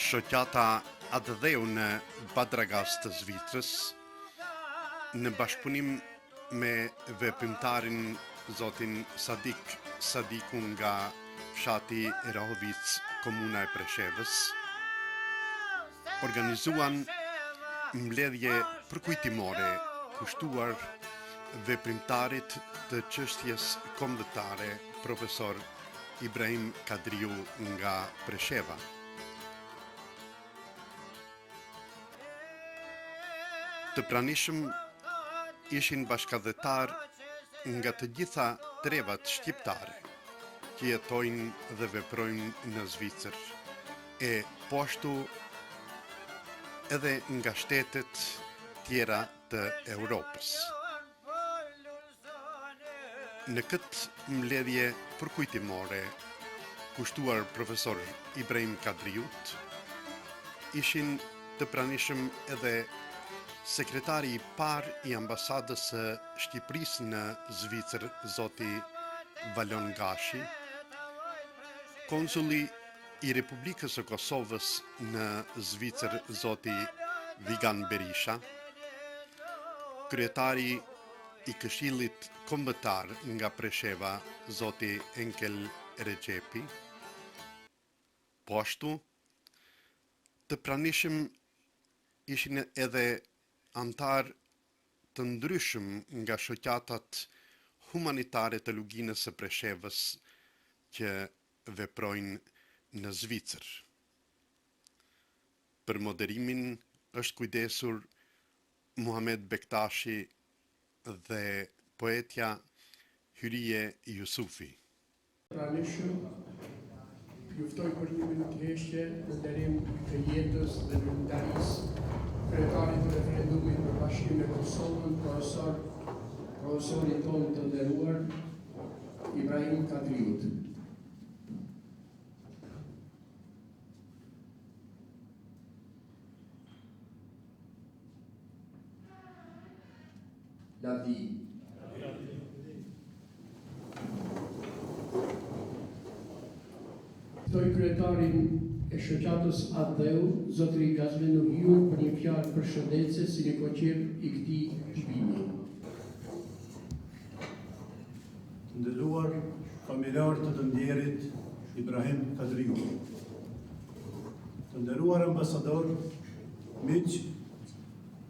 shoqata Adheu në Badragas të Zvicrës, në bashkëpunim me veprimtarin zotin Sadik Sadiku nga fshati Erahovic, komuna e Preshevës, organizuan mbledhje përkujtimore kushtuar veprimtarit të çështjes kombëtare profesor Ibrahim Kadriu nga Presheva. Të pranishëm ishin bashkëdhetar nga të gjitha trevat shqiptare që jetojnë dhe veprojnë në Zvicër, e po ashtu edhe nga shtetet tjera të Europës. Në këtë mbledhje përkujtimore kushtuar profesor Ibrahim Kadriut, ishin të pranishëm edhe sekretari i parë i ambasadës së Shqipërisë në Zvicër, zoti Valon Gashi, konsuli i Republikës së Kosovës në Zvicër, zoti Vigan Berisha, kryetari i Këshillit Kombëtar nga Presheva, zoti Enkel Rexhepi. Po ashtu, të pranishëm ishin edhe antar të ndryshëm nga shoqatat humanitare të Luginës së Preshevës që veprojnë në Zvicër. Për moderimin është kujdesur Muhamet Bektashi dhe poetja Hyrie Jusufi. Pranishëm, juftoj për një minutë heshtje në nderim të jetës dhe veprimtarisë kryetarit të referendumit për bashkim me Kosovën, profesorit tonë të nderuar Ibrahim Kadriut. Lavdi. Ftoj kryetarin e shoqatës Adheu, zotëri Gazmenu Hiu, për një fjalë përshëndetse si një koqep i këtij çmimi. Të nderuar familjar të ndjerit Ibrahim Kadriu, të nderuar ambasador, miq,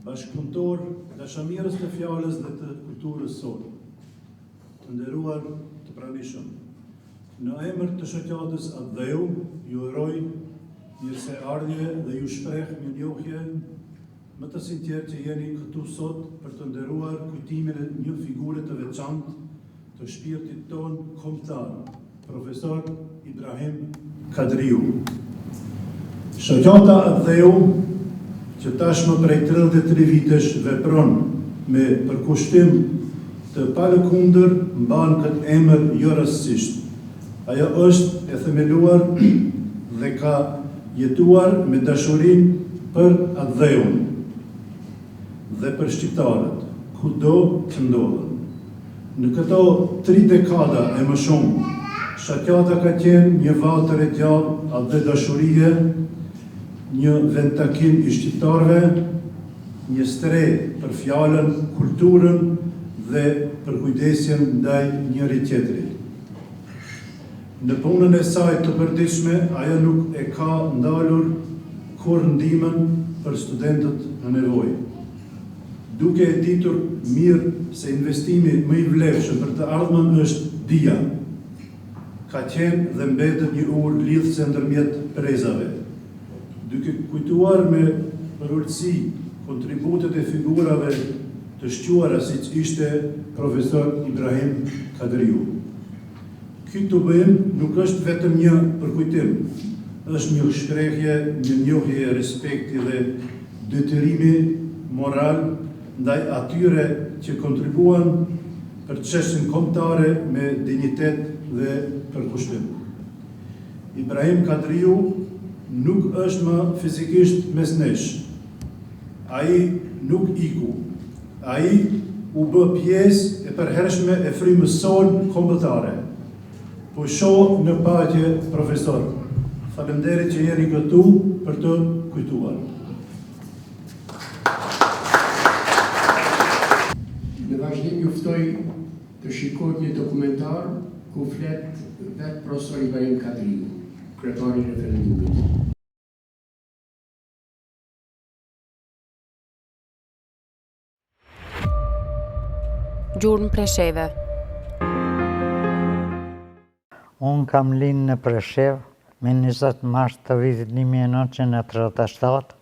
bashkëpunëtor, dashamirës të fjalës dhe të kulturës sonë, të nderuar të pranishëm, në emër të shoqatës Adheu, ju uroj mirëseardhje dhe ju shpreh mirënjohje më të sinqertë që jeni këtu sot për të nderuar kujtimin e një figure të veçantë të shpirtit ton kombëtar, profesor Ibrahim Kadriu. Shoqata Adheu, që tashmë prej 33 vitesh vepron me përkushtim të palëkundër, mban këtë emër jo rastësisht. Ajo është e themeluar dhe ka jetuar me dashurin për Adheun dhe për shqiptarët, kudo që ndodhen. Në këto 3 dekada e më shumë, shoqata ka qenë një vatër e gjallë dhe dashurie, një vendtakim i shqiptarëve, një stre për fjalën, kulturën dhe për kujdesjen ndaj njëri tjetrit. Në punën e saj të përditshme, ajo nuk e ka ndalur kur ndihmën për studentët në nevojë. Duke e ditur mirë se investimi më i vlefshëm për të ardhmen është dija, ka qenë dhe mbetet një urë lidhëse ndërmjet prezave. Duke kujtuar me përurtësi kontributet e figurave të shquara siç ishte profesor Ibrahim Kadriu. Ky të bëjmë nuk është vetëm një përkujtim, është një shprehje, një njohje e respekti dhe detyrimi moral ndaj atyre që kontribuan për çështjen kombëtare me dinjitet dhe përkushtim. Ibrahim Kadriu nuk është më fizikisht mes nesh. Ai nuk iku. Ai u bë pjesë e përhershme e frymës sonë kombëtare. Po shoh në paqe, profesor. Faleminderit që jeni këtu për të kujtuar. Në vazhdim ju ftoj të shikojt një dokumentar ku flet vetë profesor Ibrahim Kadriu, kryetari i referendumit. Gjurmë Presheve. Unë kam linë në Preshev me 20 mars të vitit 1937.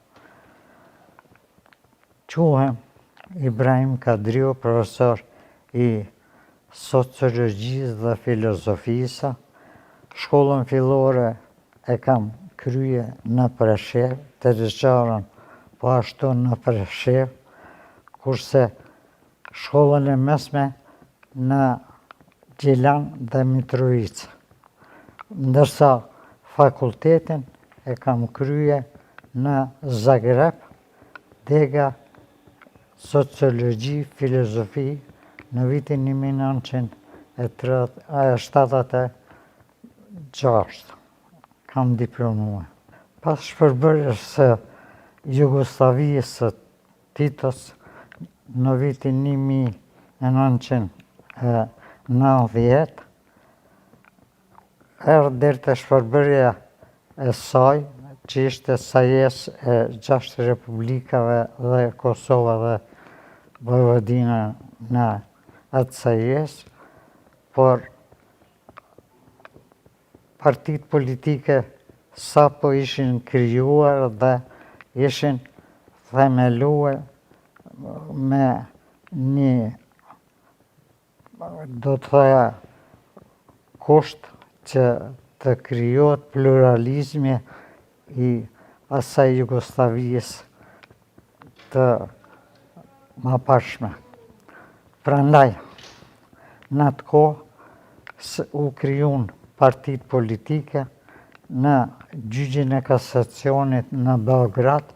Quhem Ibrahim Kadriu, profesor i sociologjisë dhe filozofisë. Shkollën fillore e kam krye në Preshev, të rrugën po ashtu në Preshev, kurse shkollën e mesme në Gjilan dhe Mitrovica. Ndërsa fakultetin e kam krye në Zagreb, dega sociologji, filozofi në vitin 1976. Kam diplomuar. Pas shpërbërjes së Jugosllavisë së Titos në vitin 1990, erdhi deri te shpërbërja e saj, që ishte sajes e 6 republikave dhe Kosova dhe Vojvodina në atë sajes, por partitë politike sapo ishin krijuar dhe ishin themeluar me një, do të thoya, kusht që të krijohet pluralizmi i asaj Jugosllavisë të mëparshme. Prandaj, në atë kohë u krijuan partitë politike në gjyqin e kasacionit në Beograd,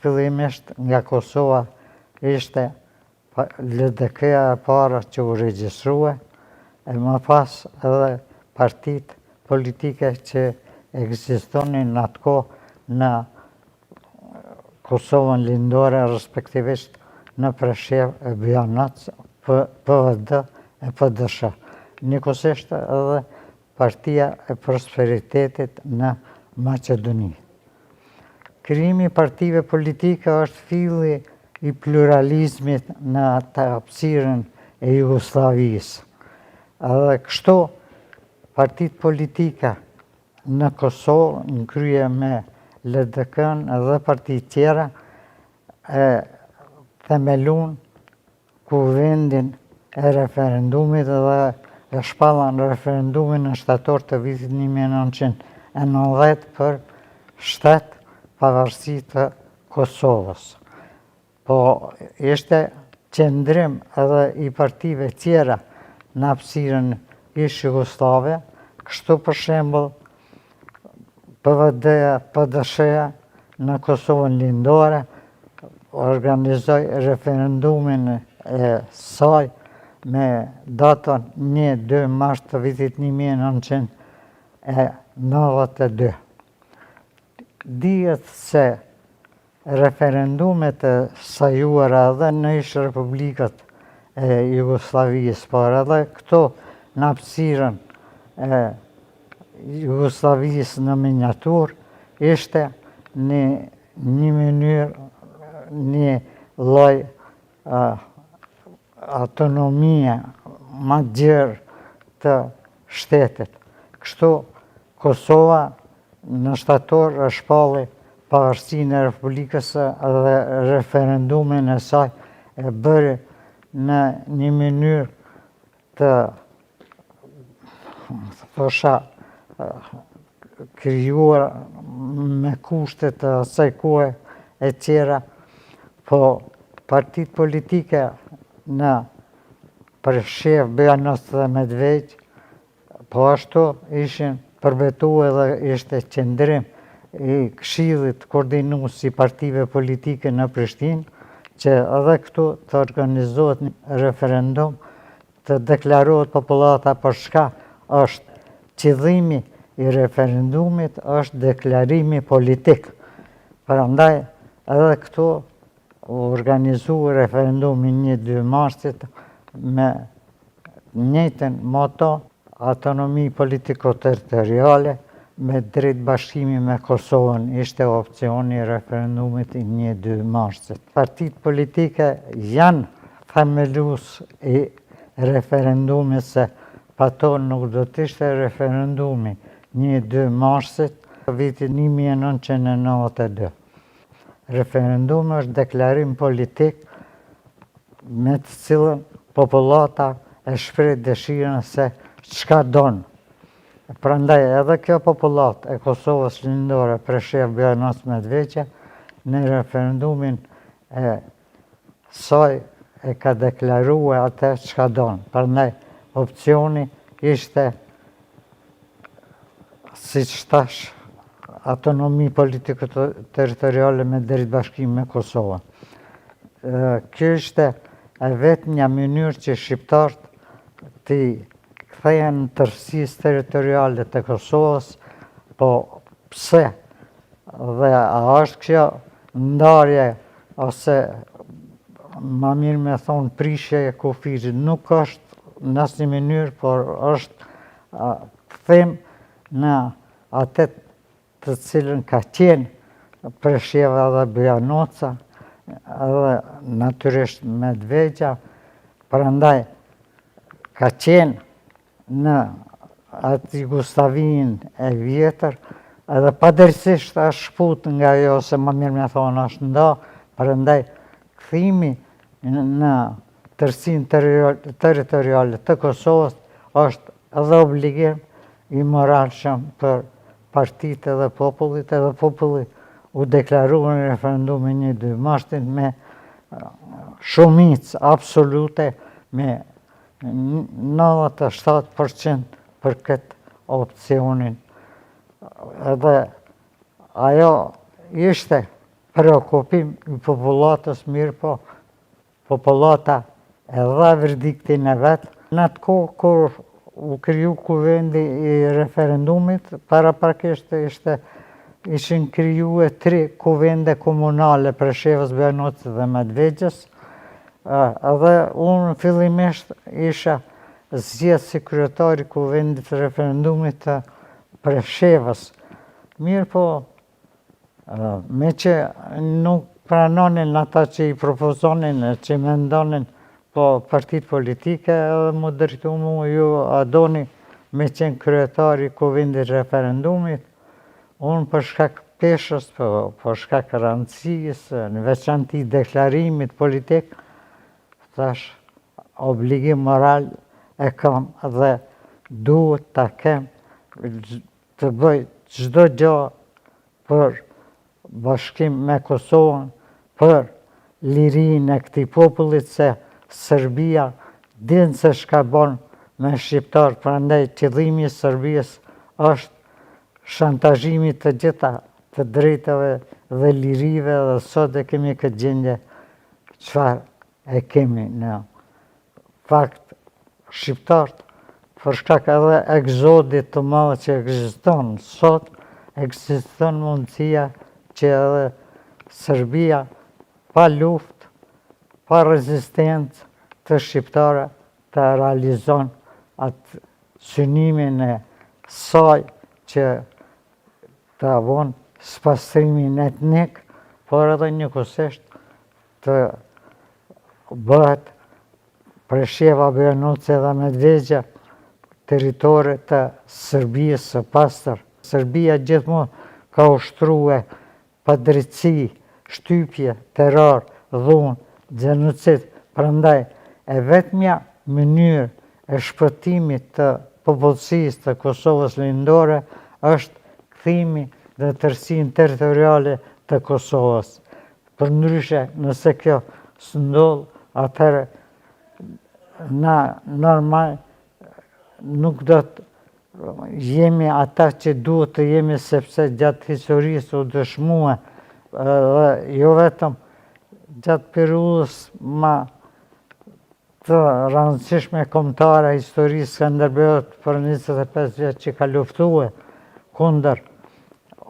fillimisht nga Kosova ishte LDK-ja e para që u regjistrua, e më pas edhe partitë politike që ekzistonin në atë kohë në Kosovën lindore, respektivisht në Preshev e Bujanoc, PVD e PDSH. Njëkohësisht edhe Partia e Prosperitetit në Maqedoni. Krijimi i partive politike është filli i pluralizmit në atë hapësirën e Jugosllavisë. Edhe kështu partitë politike në Kosovë, në krye me LDK-n dhe parti tjera, e themelun kuvendin e referendumit dhe e shpallan referendumin në shtator të vitit 1990 për shtet pavarësi të Kosovës. Po ishte qendrim edhe i partive tjera në hapësirën ish Jugoslave, kështu për shembull PVD-ja, PDSH-ja në Kosovën lindore organizoi referendumin e saj me datën 1-2 mars të vitit 1992. Dihet se referendumet e sajuara edhe në ish republikat e Jugosllavisë, por edhe këto në hapësirën e Jugosllavisë në miniatur, ishte një mënyrë, një lloj autonomie më gjerë të shtetit. Kështu Kosova në shtator e shpalli pavarësinë e Republikës dhe referendumin e saj e bëri në një mënyrë të thosha krijuar me kushte të asaj kohe e tjera, po partitë politike në Preshev, Bujanoc dhe Medvegjë, po ashtu ishin përbetuar dhe ishte qendrim i Këshillit Koordinues i partive politike në Prishtinë, që edhe këtu të organizohet një referendum, të deklarohet popullata për çka është qëllimi i referendumit është deklarimi politik. Prandaj edhe këtu u organizu referendumi 1-2 marsit me njëjtën moto, autonomi politiko-territoriale me drejt bashkimi me Kosovën ishte opcioni i referendumit i 1-2 marsit. Partitë politike janë themelues i referendumit se pa to nuk do të ishte referendumi 1-2 marsit vitit 1992. Referendumi është deklarim politik me të cilën popullata e shpreh dëshirën se çka don. Prandaj edhe kjo popullat e Kosovës lindore Preshevë, Bujanoc, Medveqja në referendumin e saj e ka deklaruar atë çka don. Prandaj opcioni ishte, siç thash, autonomi politiko-territoriale me drejt bashkimi me Kosovën. Kjo ishte e vetmja mënyrë që shqiptarët të kthehen në tërësisë territoriale të Kosovës, po pse? Dhe a është kjo ndarje ose ma mirë me thonë prishje e kufizit? Nuk është në asnjë mënyrë, por është kthim në atë të cilën ka qenë Presheva dhe Bujanoca, edhe natyrisht Medveqja, prandaj ka qenë në atë Jugoslavinë e vjetër, edhe padrejtisht është shput nga ajo, se më mirë me thonë është nda, prandaj kthimi në tërësinë territoriale të Kosovës është edhe obligim i moralshëm për partitë edhe populli u deklaruar në referendumin 1-2 marsit me shumicë absolute, me 97% për këtë opcionin. Edhe ajo ishte preokupim i popullatës, mirë po popullata e dha verdiktin e vetë. Në atë kohë kur u kriju kuvendi i referendumit, paraprakisht ishin krijuar 3 kuvende komunale Preshevës, Bujanocit dhe Medvegjës. Edhe unë fillimisht isha zgjedhur si kryetari i kuvendit të referendumit të Preshevës. Mirë po, me që nuk pranonin ata që i propozonin, që mendonin, po partitë politike edhe më drejtu mua, ju a doni me qenë kryetari i kuvendit të referendumit. Unë për shkak peshës, për shkak rëndësisë, në veçanti deklarimit politik, thash, obligim moral e kam dhe duhet ta kem të bëj çdo gjë për bashkim me Kosovën, për lirinë e këtij popullit, se Serbia din se çka bën me shqiptar, prandaj qëllimi i Serbisë është shantazhimi të gjitha të drejtave dhe lirive, dhe sot e kemi këtë gjendje çfarë e kemi në fakt shqiptarët, për shkak edhe egzodit të madh që ekziston sot, ekziston mundësia që edhe Serbia pa luftë, pa rezistencë të shqiptare të realizon atë synimin e saj që të avon spastrimin etnik, por edhe njëkohësisht të bëhet Presheva, Bujanoci dhe Medvegjja territore të Serbisë së pastër. Serbia gjithmonë ka ushtruar padrejtësi, shtypje, terror, dhunë, gjenocid. Prandaj e vetmja mënyrë e shpëtimit të popullsisë të Kosovës lindore është kthimi dhe tërësinë territoriale të Kosovës. Përndryshe, nëse kjo s'ndodh, atëherë na normal nuk do të jemi ata që duhet të jemi, sepse gjatë historisë u dëshmua, dhe jo vetëm gjatë periudhës ma të rëndësishme kombëtare historisë Skënderbeut për 25 vjet që ka luftuar kundër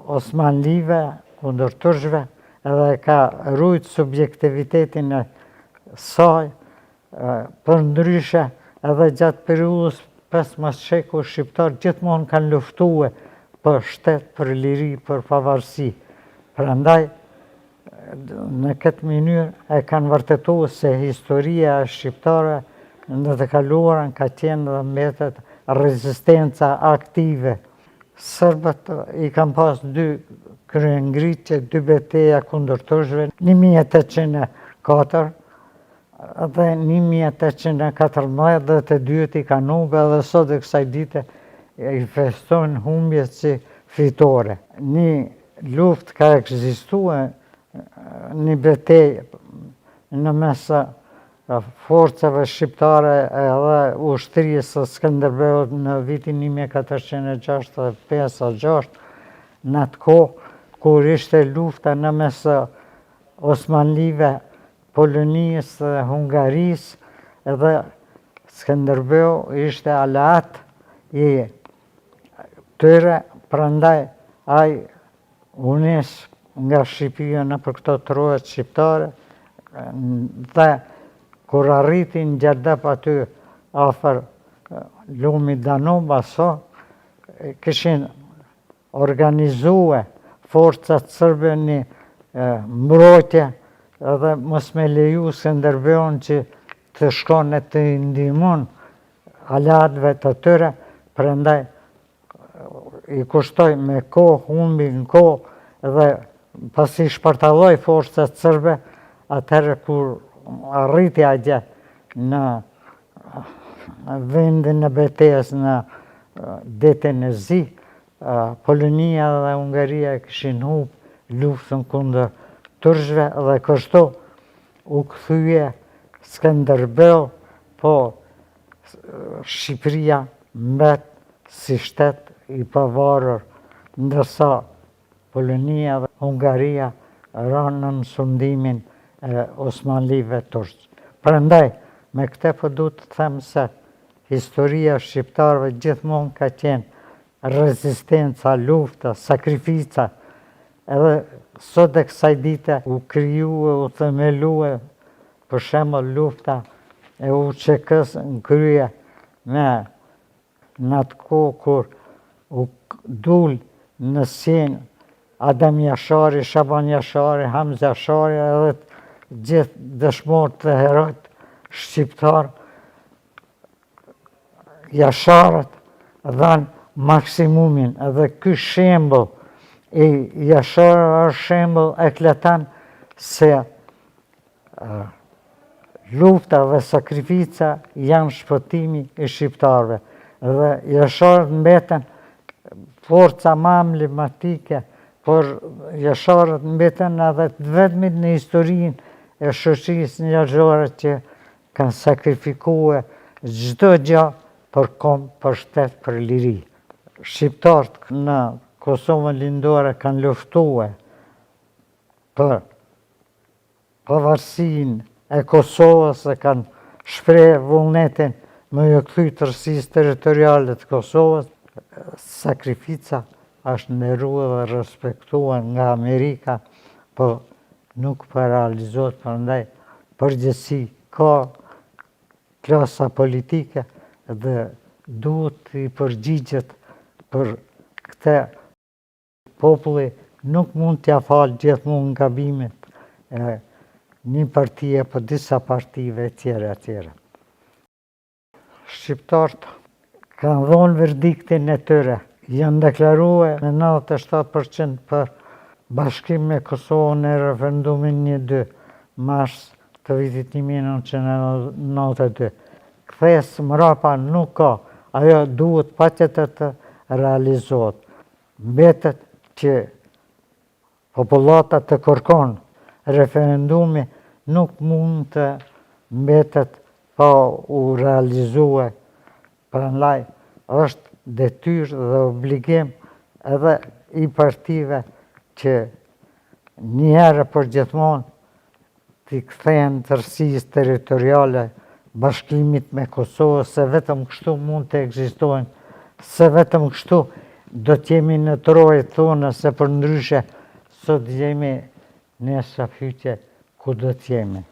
Osmanlive, kundër turqve, edhe ka rujt subjektivitetin e saj, për ndryshe edhe gjatë periudhës 15 sheku shqiptar gjithmonë kanë luftue për shtet, për liri, për pavarësi. Prandaj, në këtë mënyrë e kanë vërtetuar se historia e shqiptare në të kaluarën ka qenë dhe mbetet rezistenca aktive. Serbët i kanë pas 2 kryengritje, 2 betejë kundër turqve, 1804 dhe 1814 dhe të dyët i kanë humbë edhe sot e kësaj dite i festojnë humbjet si fitore. Një luft ka ekzistuar, një betejë në mes forcave shqiptare edhe ushtrisë së Skënderbeut në vitin 1465-6, në atë kohë kur ishte lufta në mes Osmanlive, Polonisë dhe Hungarisë, edhe Skënderbeu ishte aleat i tyre, prandaj ai u nis nga Shqipëria në për këto trojet shqiptare dhe kur arritin Gjerdep aty afër lumit Danub, aso kishin organizue forcat sërbe një mbrojtje edhe mos me leju Skënderbeun që të shkon e të ndihmon aleatëve të tyre, prandaj i kushtoj me kohë, humbi në kohë dhe pasi shpartalloj forcat sërbe, atëherë kur arriti atje në vendin e betejës në detin e Zi, Polonia dhe Hungaria kishin humbë luftën kundër turqve dhe kështu u kthye Skënderbeu, po Shqipëria mbet si shtet i pavarur, ndërsa Polonia dhe Hungaria ranë në sundimin e Osmanlive turq. Prandaj, me këtë po duhet të them se historia shqiptarëve gjithmonë ka qenë rezistenca, lufta, sakrifica, edhe sot e kësaj dite u krijuar, u themelue, për shembull lufta e UÇK-s në krye me në atë kohë kur u dul në sjenjë Adem Jashari, Shaban Jashari, Hamza Jashari edhe gjithë dëshmorët dhe herojt shqiptar, Jasharët dhanë maksimumin, edhe ky shembull i Jasharëve është shembull ekletant se lufta dhe sakrifica janë shpëtimi i shqiptarëve. Dhe Jasharët mbeten forca më emblematike, por Jasharët mbeten edhe të vetmit në historinë e shoqërisë njerëzore që kanë sakrifikuar çdo gjë për kom, për shtet, për liri. Shqiptarët në Kosovën lindore kanë luftuar për pavarësinë e Kosovës, e kanë shpreh vullnetin me ju kthy tërësisë territoriale të Kosovës. Sakrifica është nderuar dhe respektuar nga Amerika, po nuk po realizohet, prandaj përgjegjësi ka klasa politike dhe duhet i përgjigjet për këtë. Populli nuk mund t'ja falë gjithmonë gabimet e një partie për disa partive etj. Shqiptarët kanë dhënë verdiktin e tyre, janë deklaruar me 97% për bashkim me Kosovën në referendumin 1-2 mars të vitit 1992. Kthesë mrapa nuk ka, ajo duhet patjetër të realizohet. Mbetet që popullata të kërkon referendumi nuk mund të mbetet pa u realizuar. Prandaj është detyrë dhe obligim edhe i partive që një herë për gjithmonë t'i kthejnë tërësisë territoriale bashkimit me Kosovën, se vetëm kështu mund të ekzistojnë, se vetëm kështu do t'jemi në troje tonë, se për ndryshe sot jemi në shafyqe ku do t'jemi.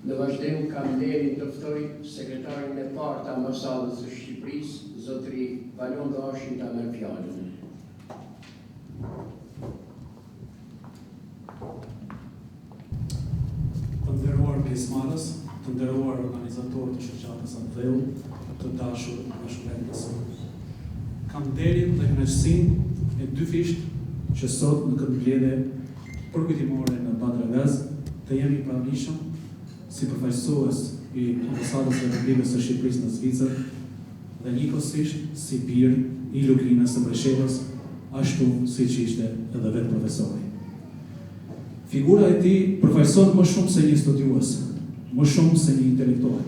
Në vazhdim kam nderin të ftoj sekretarin e parë të ambasadës së Shqipërisë, zotëri Valon Gashi ta merr fjalën. Të nderuar pjesëmarrës, të nderuar organizatorë të shoqatës Andreu, të dashur bashkëpunëtorës. Kam nderin dhe kënaqësinë e dyfisht që sot në këtë mbledhje përkujtimore në Badravez të jemi pranishëm si përfaqësues i ambasadës së Republikës së Shqipërisë në Zvicër dhe njëkohësisht si bir i Lugrinës së Preshevës, ashtu siç ishte edhe vetë profesori. Figura e tij përfaqëson më shumë se një studiues, më shumë se një intelektual.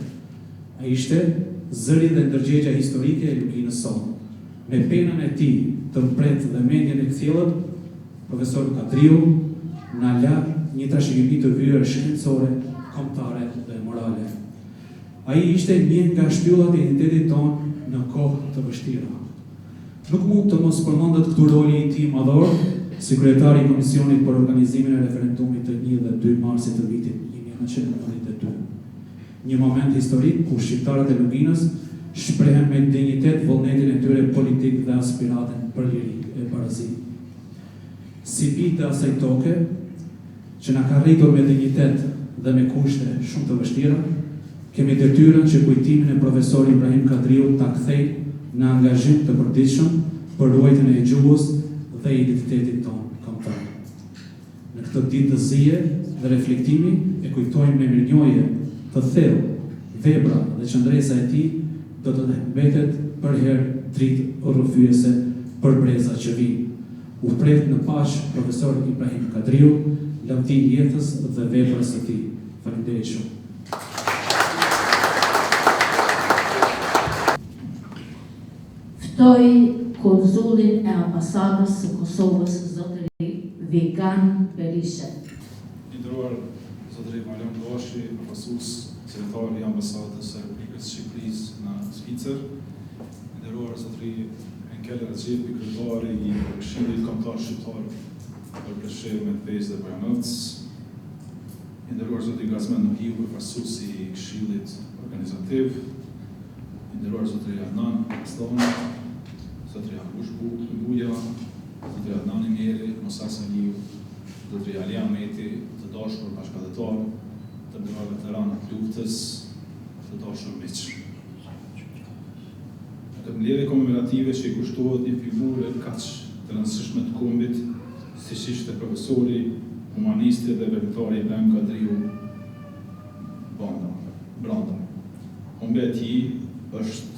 Ai ishte zëri dhe ndërgjegja historike e Lugrinës sonë. Me penën e tij të mpret dhe mendjen e kthjellët, profesor Kadriu na la një trashëgimi të vyer shkencore, kombëtare dhe morale. Ai ishte një nga shtyllat e identitetit tonë në kohë të vështira. Nuk mund të mos përmendet këtu roli i tij madhor si kryetari i Komisionit për organizimin e referendumit të 1 dhe 2 marsit të vitit 1992. Një moment historik ku shqiptarët e Lugrinës shprehen me dinjitet vullnetin e tyre politik dhe aspiratën për liri e barazi. Si bijtë të asaj toke, që na ka rritur me dinjitet dhe me kushte shumë të vështira, kemi detyrën që kujtimin e profesorit Ibrahim Kadriut ta kthejmë në angazhim të përditshëm për ruajtjen e gjuhës dhe identitetit tonë kombëtar. Në këtë ditë të zije dhe reflektimi e kujtojmë me mirënjohje të thellë vepra dhe qëndresa e tij do të mbetet për herë dritë urrëfyese për breza që vijnë. U pret në paqë profesor Ibrahim Kadriu, lavdi jetës dhe veprës së tij. Faleminderit shumë. Ftoj konzullin e ambasadës së Kosovës, zotëri Vigan Berisha. Nderuar zotëri Valon Gashi, përfaqësues sekretari i ambasadës së Republikës së Shqipërisë në Zvicër. Nderuar zotëri Enkel Rexhepi, kryetari i Këshillit Kombëtar Shqiptar për Preshevë, Medvez dhe Bujanovac. Nderuar zotëri Gazmen Nuhiu, përfaqësues i Këshillit Organizativ. Nderuar zotëri Adnan Asllani, zotëri Akush Buja, zotëri Adnan Imeri, Musa Saliu, zotëri Alian Meti, të dashur bashkëdhetar, të nderuar veteranë të luftës, të dashur miq. Në këtë mbledhje komemorative që i kushtohet një figurë kaq të rëndësishme të kombit, siç ishte profesori, humanisti dhe veprimtari Ibrahim Kadriu Branda. Humbja e tij është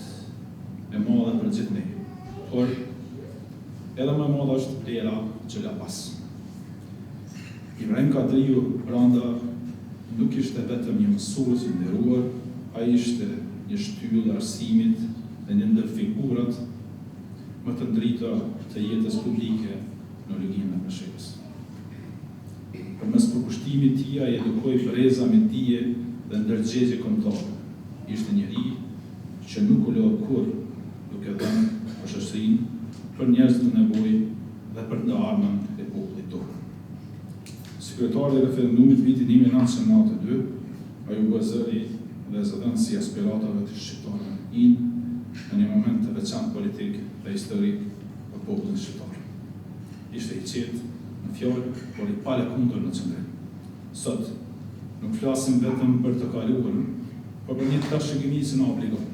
e madhe për gjithë ne, por edhe më e madhe është vlera që la pas. Ibrahim Kadriu Branda nuk ishte vetëm një mësues i nderuar, ai ishte një shtyllë arsimit dhe një ndër figurat më të ndrita të jetës publike në Lugrinë e Preshevës. Përmes përkushtimit të tij ai edukoi breza me dije dhe ndërgjegje kombëtare. Ishte njeri që nuk u lë kurrë duke dhënë shoqërinë për njerëz në nevojë dhe për të armën e popullit tonë. Sekretari i referendumit vitit 1992, ai u bë zëri dhe zëdhënësi si aspiratave të shqiptarëve në një moment të veçantë politik dhe historik për popullin shqiptar. Ishte i qetë në fjalë, por i palekundër në qëndrim. Sot nuk flasim vetëm për të kaluarën, por për një trashëgimi që na obligon.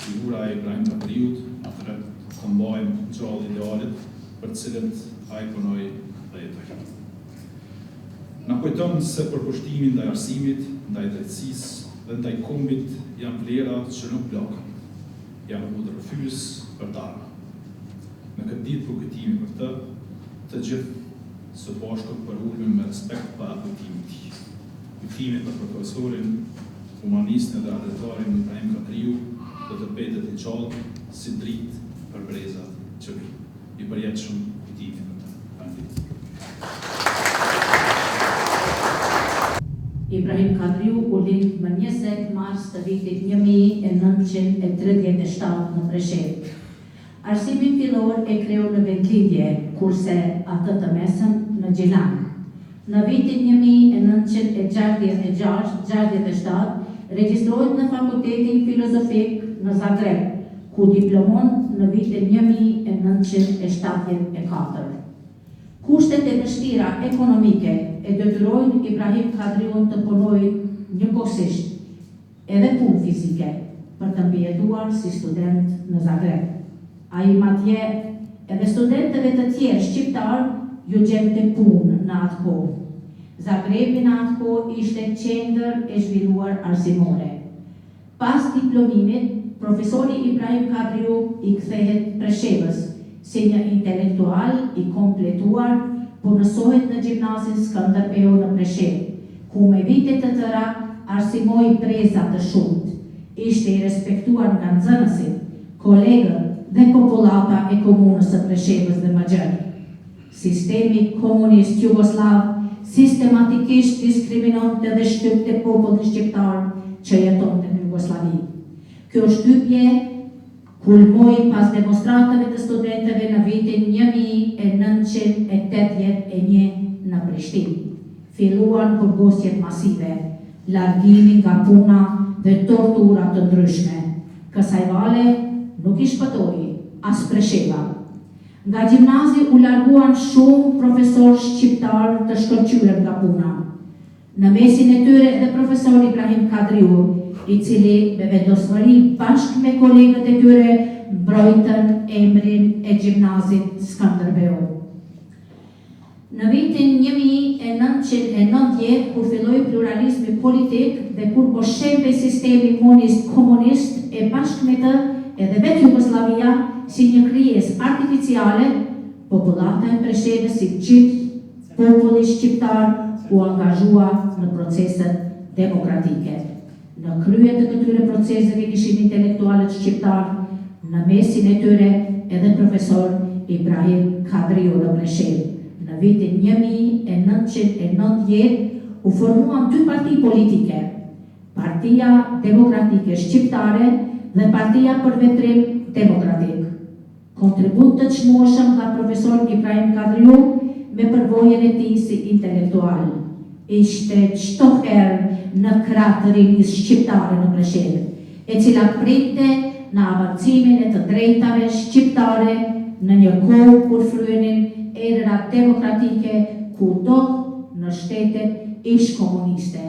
Figura e Ibrahim Kadriut na thret të mbajmë gjallë idealet për të cilët ai punoi dhe jetoi. Na kujton se përkushtimin ndaj arsimit, ndaj drejtësisë dhe ndaj kombit janë vlera që nuk plaken. Janë udhërfyes për të ardhmen. Në këtë ditë përkujtimi për të gjithë së bashku përulemi me respekt para kujtimit të tij. Kujtimi për profesorin, humanistin dhe ardhëtarin Ibrahim Kadriu do të mbetet i gjallë si dritë për brezat që vijnë. I përjetshëm drejtimin në të pandit. Ibrahim Kadriu u lind më 20 mars të vitit 1937 në Preshevë. Arsimin fillor e kreu në vendlindje, kurse atë të mesëm në Gjilan. Në vitin 1966-67 regjistrohet në Fakultetin Filozofik në Zagreb, ku diplomon në vitin 1974. Kushtet e vështira ekonomike e detyrojnë Ibrahim Kadriun të punojë njëkohësisht edhe punë fizike për të mbijetuar si student në Zagreb. Ai madje edhe studentëve të tjerë shqiptar ju gjente punë në atë kohë. Zagrebi në atë kohë ishte qendër e zhvilluar arsimore. Pas diplomimit, profesori Ibrahim Kadriu i kthehet Preshevës si një intelektual i kompletuar, punësohet në gjimnazin Skënderbeu në Preshevë, ku me vite të tëra arsimoi breza të shumt. Ishte i respektuar nga nxënësit, kolegët dhe populata e komunës së Preshevës dhe Magjër. Sistemi komunist jugoslav sistematikisht diskriminonte dhe shtypte popullin shqiptar që jetonte në Jugosllavi. Kjo shtypje kulmoi pas demonstratave të studentëve në vitin 1981 në Prishtinë. Filluan përgosjet masive, largimi nga puna dhe tortura të ndryshme. Kësaj vale nuk i shpëtoi as Presheva. Nga gjimnazi u larguan shumë profesor shqiptar të shkëlqyer nga puna. Në mesin e tyre edhe profesor Ibrahim Kadriu, i cili me vendosmëri bashkë me kolegët e tyre mbrojtën emrin e gjimnazit Skënderbeu. Në vitin 1990, kur filloi pluralizmi politik dhe kur po shembe sistemi komunist e bashkë me të edhe vetë Jugoslavia si një krijesë artificiale, populata e Preshevës si gjithë populli shqiptar u angazhua në proceset demokratike. Në krye të këtyre proceseve ishin intelektualët shqiptar, në mesin e tyre edhe profesor Ibrahim Kadriu në Preshevë. Në vitin 1990 u formuan dy parti politike, Partia Demokratike Shqiptare dhe Partia për Veprim Demokratik. Kontribut të çmueshëm nga profesor Ibrahim Kadriu me përvojën e tij si intelektual. Ishte çdo herë në krah të rinisë shqiptare në Preshevë, e cila printe në avancimin e të drejtave shqiptare në një kohë kur fryenin erërat demokratike kudo në shtetet ish komuniste.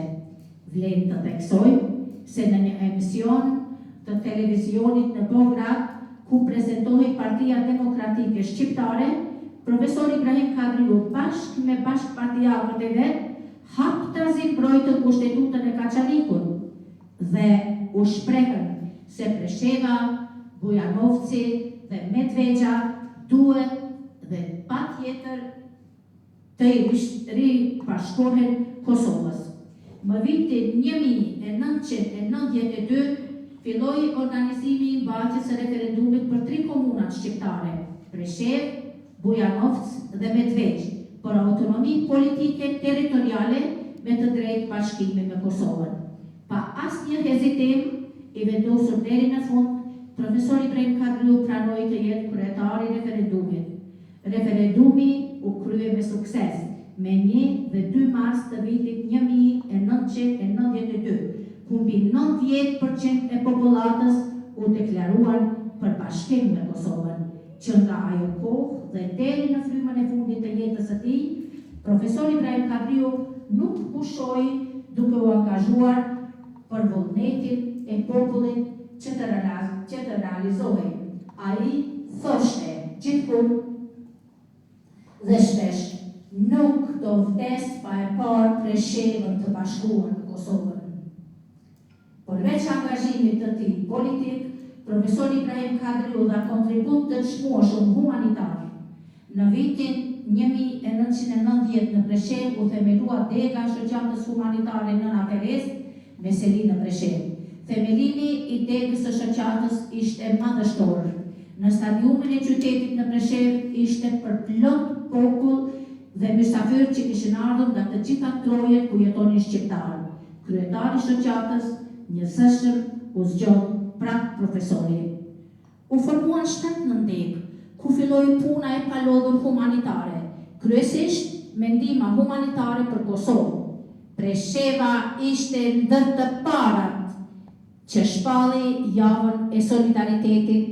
Vlen të theksoj se në një emision të televizionit në Beograd, ku prezentohej Partia Demokratike Shqiptare, profesor Ibrahim Kadriu bashkë me bashkëpartianët e vet haptazin mbrojtën kushtetutën e Kaçanikut dhe u shprehën se Presheva, Bujanovci dhe Medveja duhet dhe patjetër të ribashkohen Kosovës. Më vitin 1992 filloi organizimi i mbajtjes së referendumit për 3 komunat shqiptare, Preshevë, Bujanovc dhe Medvej, për autonomi politike territoriale me të drejtë bashkimi me Kosovën. Pa asnjë hezitim, i vendosur deri në fund, profesor Ibrahim Kadriu pranoi të jetë kryetari i referendumit. Referendumi u krye me sukses me 1 dhe 2 mars të vitit 1992, ku mbi 90% e popullatës u deklaruan për bashkim me Kosovën, që nga ajo kohë dhe deri në frymën e fundit të jetës së tij, profesor Ibrahim Kadriu nuk pushoi duke u angazhuar për vullnetin e popullit që të realizohej. Ai thoshte gjithmonë dhe shpesh, nuk do vdes pa e parë Preshevën të bashkuar në Kosovën. Përveç angazhimit të tij politik, profesor Ibrahim Kadriu dha kontribut të çmueshëm humanitar. Në vitin 1990 në Preshevë u themelua dega shoqatës humanitare Nëna Terezë me seli në Preshevë. Themelimi i degës së shoqatës ishte madhështor Në stadiumin e qytetit në Preshev ishte përplot popull dhe mysafir që kishin ardhur nga të gjitha trojet ku jetonin shqiptarë. Kryetari i shoqatës, njësëshëm, u zgjodh prap profesori. U formuan 7-9, ku filloi puna e palodhur humanitare, kryesisht me ndihmë humanitare për Kosovë. Presheva ishte ndër të parat që shpalli javën e solidaritetit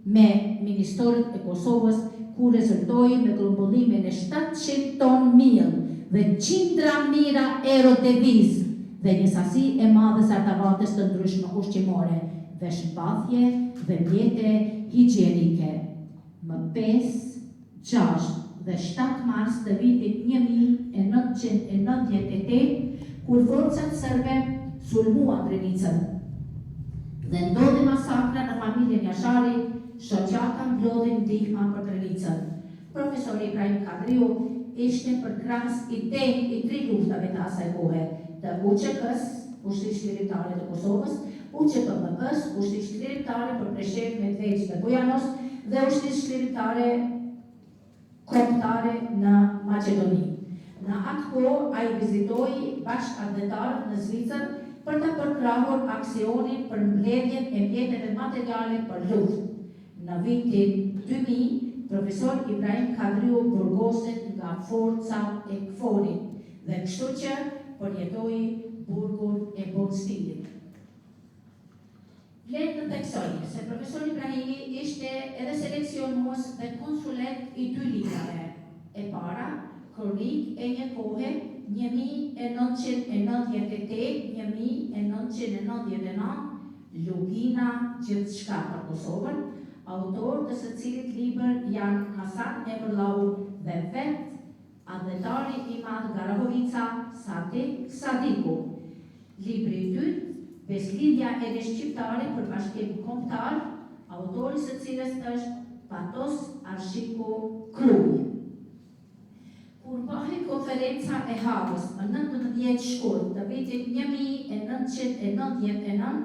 me Ministorët e Kosovës, ku rezultoi me grumbullimin e 700 ton miell dhe qindra mijëra euro devizë dhe një sasi e madhe sartavates të ndryshme ushqimore, veshmbathje dhe mjete higjienike. Më 5, 6 dhe 7 mars të vitit 1998, kur forcat serbe sulmuan Drenicën dhe ndodhi masakra në familjen Jashari, shoqata mblodhi ndihma për Drenicën. Profesori Ibrahim Kadriu ishte përkrahës i denj i 3 luftave të asaj kohe, të UÇK-s, Ushtrisë Lirimtare të Kosovës, UÇPMK-s, Ushtrisë Lirimtare për Preshev, Medveç dhe Bujanos, dhe Ushtrisë Lirimtare Kombëtare në Maqedoni. Në atë kohë ai vizitoi bashkëanëtarët në Zvicër për të përkrahur aksionin për mbledhjen e mjeteve materiale për luftë. Në vitin 2000, profesor Ibrahim Kadriu burgoset nga forca e KFOR-it dhe kështu që përjetoi burgun e Bonstilit. Vlen të theksoj se profesor Ibrahimi ishte edhe seleksionues dhe konsulet i 2 librave. E para, kronik e një kohe 1998-1999, Lugina gjithçka për Kosovën, autor të së cilit libër janë Hasan Emrlau dhe vet adhetari i madh Garahovica, Sadik Sadiku. Libri i dytë, Beslidhja e një shqiptare për bashkim kombëtar, autori së cilës është Patos Arshiku Kruj. Kur bëhej konferenca e Hagës në 19 shkurt të vitit 1999,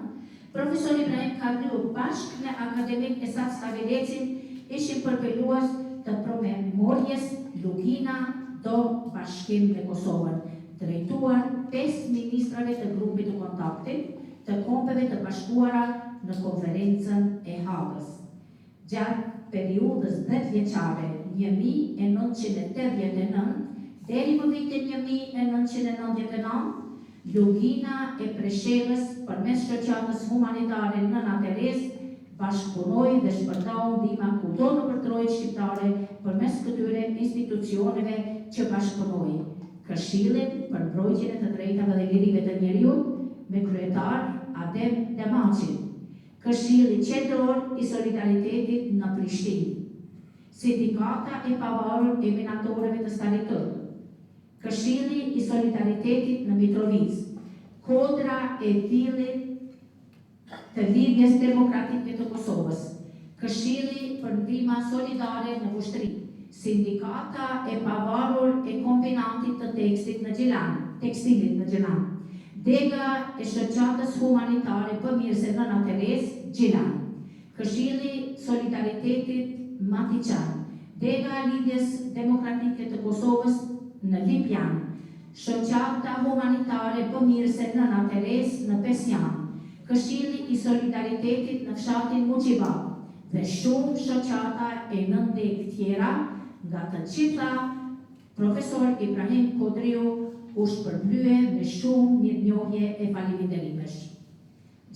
profesor Ibrahim Kadriu bashkë me akademik Esat Stavilecin ishin përpellues të promemorjes Lugina do bashkim me Kosovën, drejtuar 5 ministrave të grupit të kontaktit të kombeve të bashkuara në konferencën e Hagës. Gjatë periudhës 10 vjeçare 1989 deri më vitin 1999, Lugina e Preshevës përmes shoqatës humanitare Nëna Terezë bashkëpunoi dhe shpërndau ndihma kudo në përtrojët shqiptare përmes këtyre institucioneve që bashkëpunoi. Këshillin për mbrojtjen e të drejtave dhe lirive të njeriut me kryetar Adem Demaçin, Këshilli qendror i solidaritetit në Prishtinë, Sindikata e pavarur e minatorëve të Stalitë, Këshilli i solidaritetit në Mitrovicë, Kodra e Dillit të Lidhjes Demokratike të Kosovës, Këshilli për ndihma solidare në Vushtri, Sindikata e pavarur e kombinatit të tekstilit në Gjilan, Dega e shoqatës humanitare Pëmirëse Nëna Terezë, Gjilan, Këshilli Solidaritetit Matiqan, Dega e Lidhjes Demokratike të Kosovës në Lipjan, shoqata humanitare Pëmirëse Nëna Terezë në Pesjan, Këshilli i Solidaritetit në fshatin Muqibak dhe shumë shoqata e 90 tjera, nga të gjitha profesor Ibrahim Kadriu u shpërblye me shumë mirënjohje e faleminderimësh.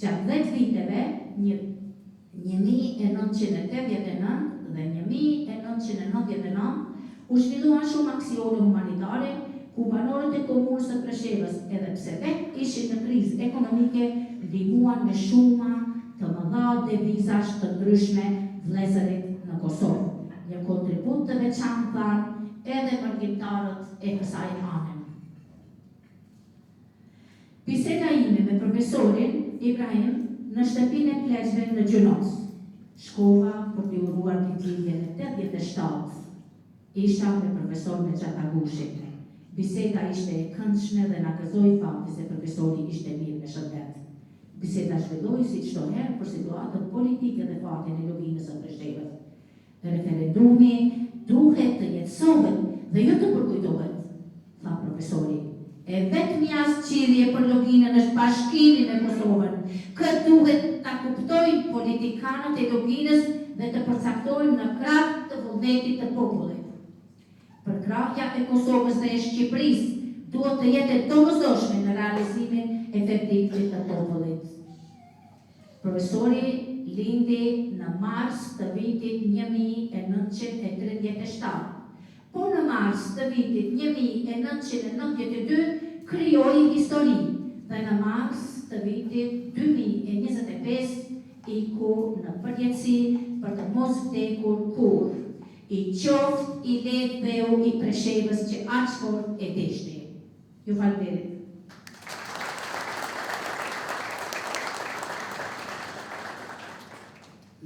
Gjatë 10 viteve, 1989 dhe 1999, u zhvilluan shumë aksione humanitare ku banorët e komunës së Preshevës, edhe pse vetë ishin në krizë ekonomike, ndihmuan me shuma të mëdha devizash të ndryshme vëllezërit në Kosovë. Një kontribut të veçantë dhanë edhe përgjithtarët e kësaj ane. Biseda ime me profesorin Ibrahim në shtëpinë e pleqve në Gjunos. Shkova për t'i uruar ditëlindjen e 87. Isha me profesor me Gjatagushit. Biseda ishte e këndshme dhe na gëzoi fakti se profesori ishte mirë me shëndet. Biseda zhvilloi si çdo herë për situatën politike dhe fatin e Luginës së Preshevës. Referendumi duhet të jetësohet dhe jo të përkujtohet, tha profesori. E vetëmi asgjë për loginën është bashkimin e Kosovën. Këtë duhet ta kuptojnë politikanët e loginës dhe të përcaktojnë në krah të vullnetit të popullit. Përkrahja e Kosovës dhe e Shqipërisë duhet të jetë e domosdoshme në realizimin efektiv të popullit. Profesori lindi në mars të vitit 1937. Po në mars të vitit 1992 krijoi histori dhe në mars të vitit 2025 iku në përjetësi për të mos vdekur kur. I qoftë i lehtë dheu i Preshevës që aq fort e deshti. Ju falënderit.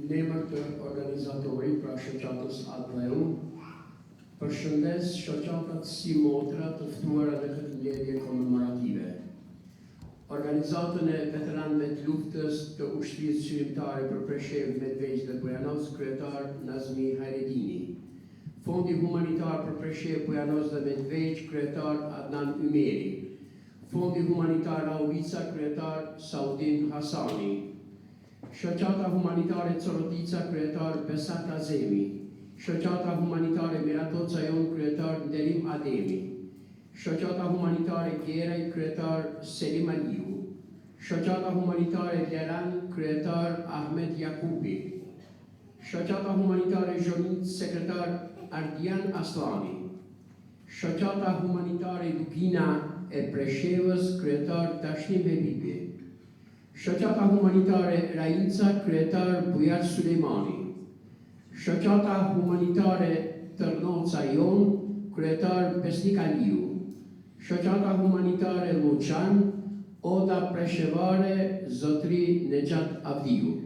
Në emër të organizatorit pra shoqatës Adleu, përshëndes shoqatat si motra të ftuara në këtë mbledhje komemorative. Organizatën e veteranëve të luftës të ushtrisë shqiptare për Preshev, Medveç dhe Bujanovc, kryetar Nazmi Hajredini. Fondi humanitar për Preshev, Bujanovc dhe Medveç, kryetar Adnan Ymeri. Fondi humanitar Aulica, kryetar Saudin Hasani. Shoqata humanitare Corotica, kryetar Besat Azemi. Shoqata humanitare Miratoca Jon, kryetar Nderim Ademi. Shoqata humanitare Gjeraj, kryetar Selim Aliu. Shoqata humanitare Leran, kryetar Ahmed Jakubi. Shoqata humanitare Zhonit, sekretar Ardian Aslani. Shoqata humanitare Lugina e Preshevës, kryetar Tashnim Hebibi. Shoqata humanitare Raica, kryetar Bujar Sulejmani. Shoqata humanitare Tërnoca Jon, kryetar Besnik Aliu. Shoqata humanitare Luçan, Oda Preshevare, zotri Nexhat Avdiu.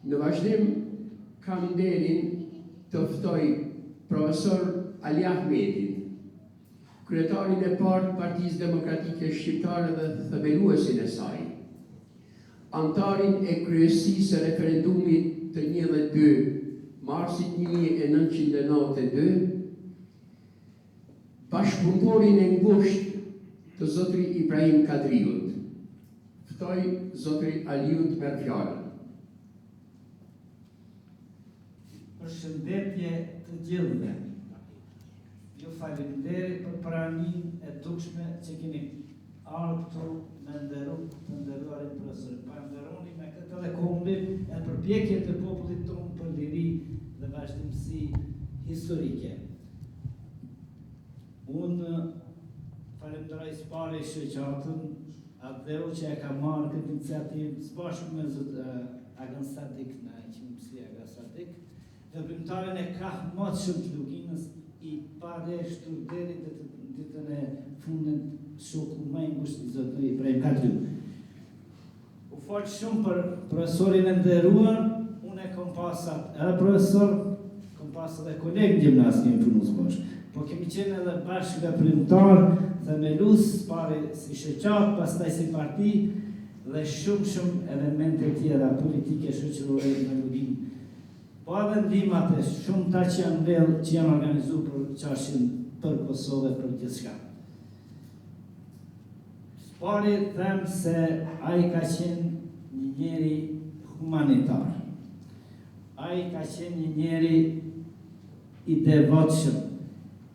Në vazhdim kam nderin të ftoj profesor Ali Ahmedin, kryetarin e parë të Partisë Demokratike Shqiptare dhe themeluesin e saj, antarin e kryesisë së referendumit të 12 marsit 1992, bashkëpunëtorin e ngushtë të zotri Ibrahim Kadriut. Ftoj zotri Aliut për fjalën. Përshëndetje të gjithëve. Ju faleminderit për praninë e dukshme që keni ardhur këtu me të nderuarin profesor. Falenderoni me këtë dhe kombin e përpjekjet e popullit tonë për liri dhe vazhdimsi historike. Unë falenderoj së pari shoqatën Adleu që e ka marrë këtë iniciativë së bashku me zot Agan Sadik në qimësi Agan Sadik, veprimtarin e Kahmatshëm të Luginës i padeshtur deri ditën e fundit shoku më i ngushtë i zotëri Ibrahim Kadriu. U fal shumë për profesorin e nderuar, unë kam pasur edhe profesor, kam pasur edhe kolegë gjimnaz kemi punuar së bashku. Po kemi qenë edhe bashkë veprimtar, themelus, pari si shoqat, pastaj si parti dhe shumë elemente tjera politike shoqërore në Luginë. Po edhe ndihmat e shumta që janë vellë, që janë organizuar për çështjen për Kosovë për gjithçka. Pari them se ai ka qenë një njeri humanitar. Ai ka qenë një njeri i devotshëm,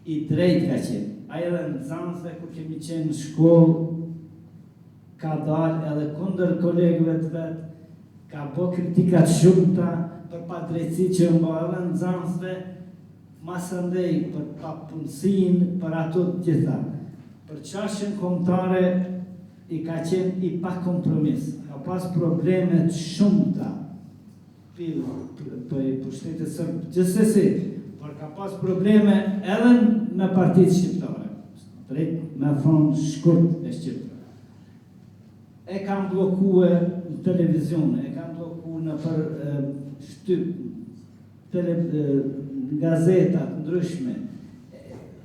i drejt ka qenë. Ai edhe në Zanzve, kur kemi qenë në shkollë, ka dalë edhe kundër kolegëve të vetë, ka bo kritikat shumëta për padrejtësi që mba edhe në Zanzve, masëndej për papunësin, për ato të gjitha. Për çështjen kombëtare i ka qenë i pa kompromis. Ka pas problemet shumëta për pushtetit sërbë. Gjithsesi, por ka pas probleme edhe me partitë shqiptare, drejt me thonë shkurt e shqiptare. E kam blokue në televizion, e kam blokue në për shtyp, gazetat ndryshme,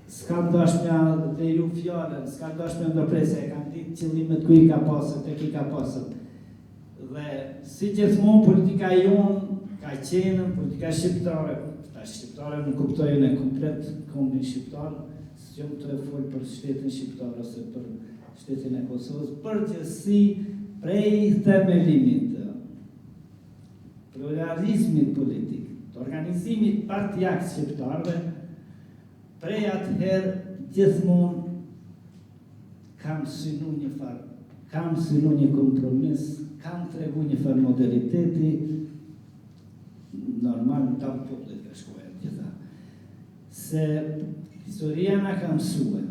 s'kam dash me leju fjallën, s'kam dash me ndërprese, e kam ditë qëllimet ku i ka pasët, e ki ka pasët. Dhe si gjithmonë politika jonë ka qenë politika shqiptare. Ta shqiptare në kuptojnë e komplet kombin shqiptar, së që më të e folë për shtetin shqiptar ose për shtetin e Kosovës, përgjithësi prej themelimit të pluralizmit politik, të organizimit partijak shqiptarve, prej atëherë gjithmonë kam synu një farë, kam synu një kompromis, kam tregu një farë modaliteti, normal në tam popullit ka shkojnë gjitha. Se historia na ka mësue,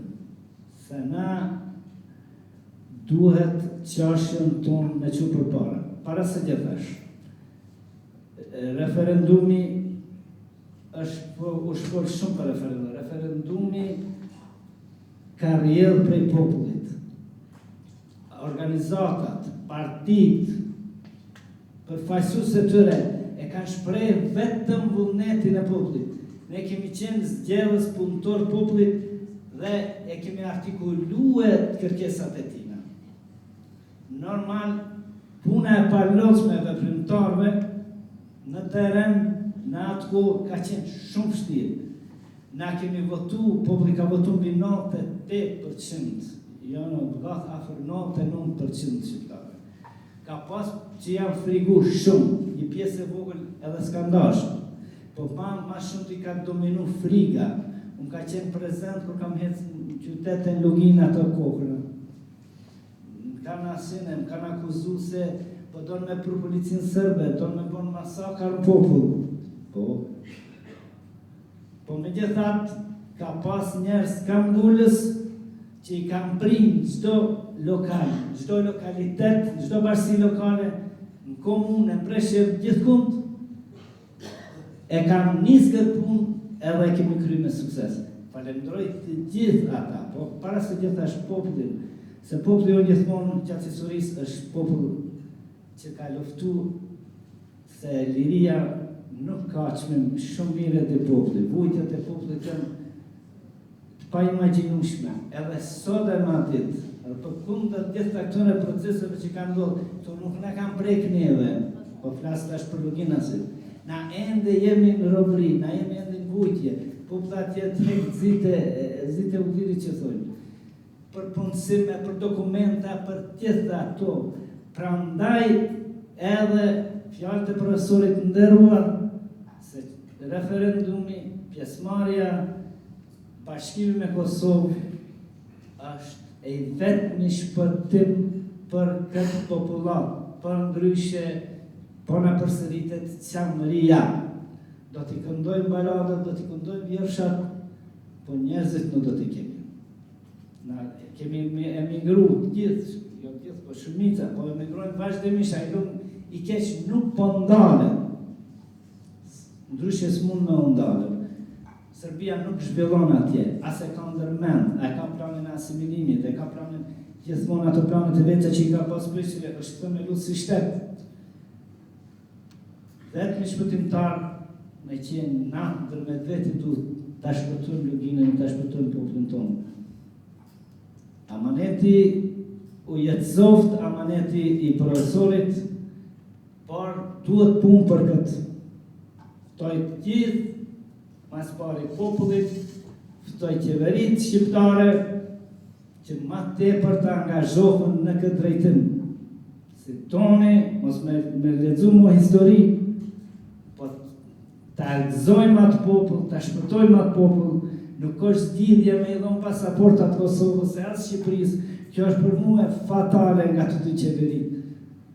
se na duhet qashën tonë me që për para. Para se gjithash, referendumi u shpër shumë për referendum. Referendumi ka rjedhë prej popullit. Organizatat, partit, përfaqësues e tyre e kanë shpreh vetëm vullnetin e popullit. Ne kemi qenë zgjedhës punëtor popullit dhe e kemi artikuluar kërkesat e tina. Normal, puna e palosme dhe veprimtarëve në teren në atë kohë ka qenë shumë vështirë. Na kemi votu, populli ka votu mbi 98%, jo në bëgath afër 99% shqiptarë. Ka pas që janë frigu shumë, një pjesë e vogël edhe skandashë, po ma shumë t'i ka dominu friga. Unë ka qenë prezent kur kam hecë në qytetën Lugina të kokërë. Kanë asine, më kanë akuzu se po donë me për policinë sërbe, donë me bonë masakar në popull. Po me gjithat, ka pas njerës kambullës që i kam prinë gjdo lokal, gjdo lokalitet, gjdo bashkësi lokale, në komunë, në Preshëv, gjithkund, e kam nisë këtë punë edhe kemi kry me sukses. Falemderoj të gjithë ata, po para se gjitha është popullin, se populli o gjithmonë gjatë historisë është popull që ka luftu se liria nuk ka qmim shumë mire të populli, vujtjet e popullit janë pa imagjinueshme, edhe sot e ma ditë, edhe për kundër gjitha këtëre proceseve që kanë ndodhë, të nuk në kanë prek neve, po flasë tash për Luginasit, na ende jemi në robëri, na jemi ende në vujtje, popullat jetë hekë zite u viri që thojnë, për punësime, për dokumenta, për gjitha ato, pra ndaj edhe fjallë të profesorit nderuar, se referendumi, pjesëmarrja, bashkimi me Kosovë është e vetmi shpëtim për këtë popullat, për ndryshe, po na përsëritet qamëria. Do t'i këndojmë baladët, do t'i këndojmë vjershat, po njerëzit nuk do t'i kemi. Na kemi emigru gjithë, jo gjithë, po shumica, po emigrojnë vazhdimisht, a i keq nuk po ndale. Ndryshe s'mund me ndale. Serbia nuk zhvillon atje, as e ka ndërmend, e ka planin e asimilimit, e ka planin gjithmonë ato planet e veca që i ka pas Prishtina, është themelu si shtet. Vetëm shpëtimtar me qenë na ndërmet vetit du ta shpëtojmë Luginën, ta shpëtojmë popullin tonë. Amaneti u jetësoft, amaneti i profesorit, por duhet punë për këtë. Ftoj gjithë mas pari popullit, ftoj qeverit shqiptare që ma tepër të angazhohen në këtë drejtim. Si toni, mos me lexu mo histori, po të algëzojmë atë popull, të shpëtojmë atë popull, nuk është lidhje me i dhonë pasaportat Kosovës e asë Shqipërisë, kjo është për mua fatale nga të dy qeverit.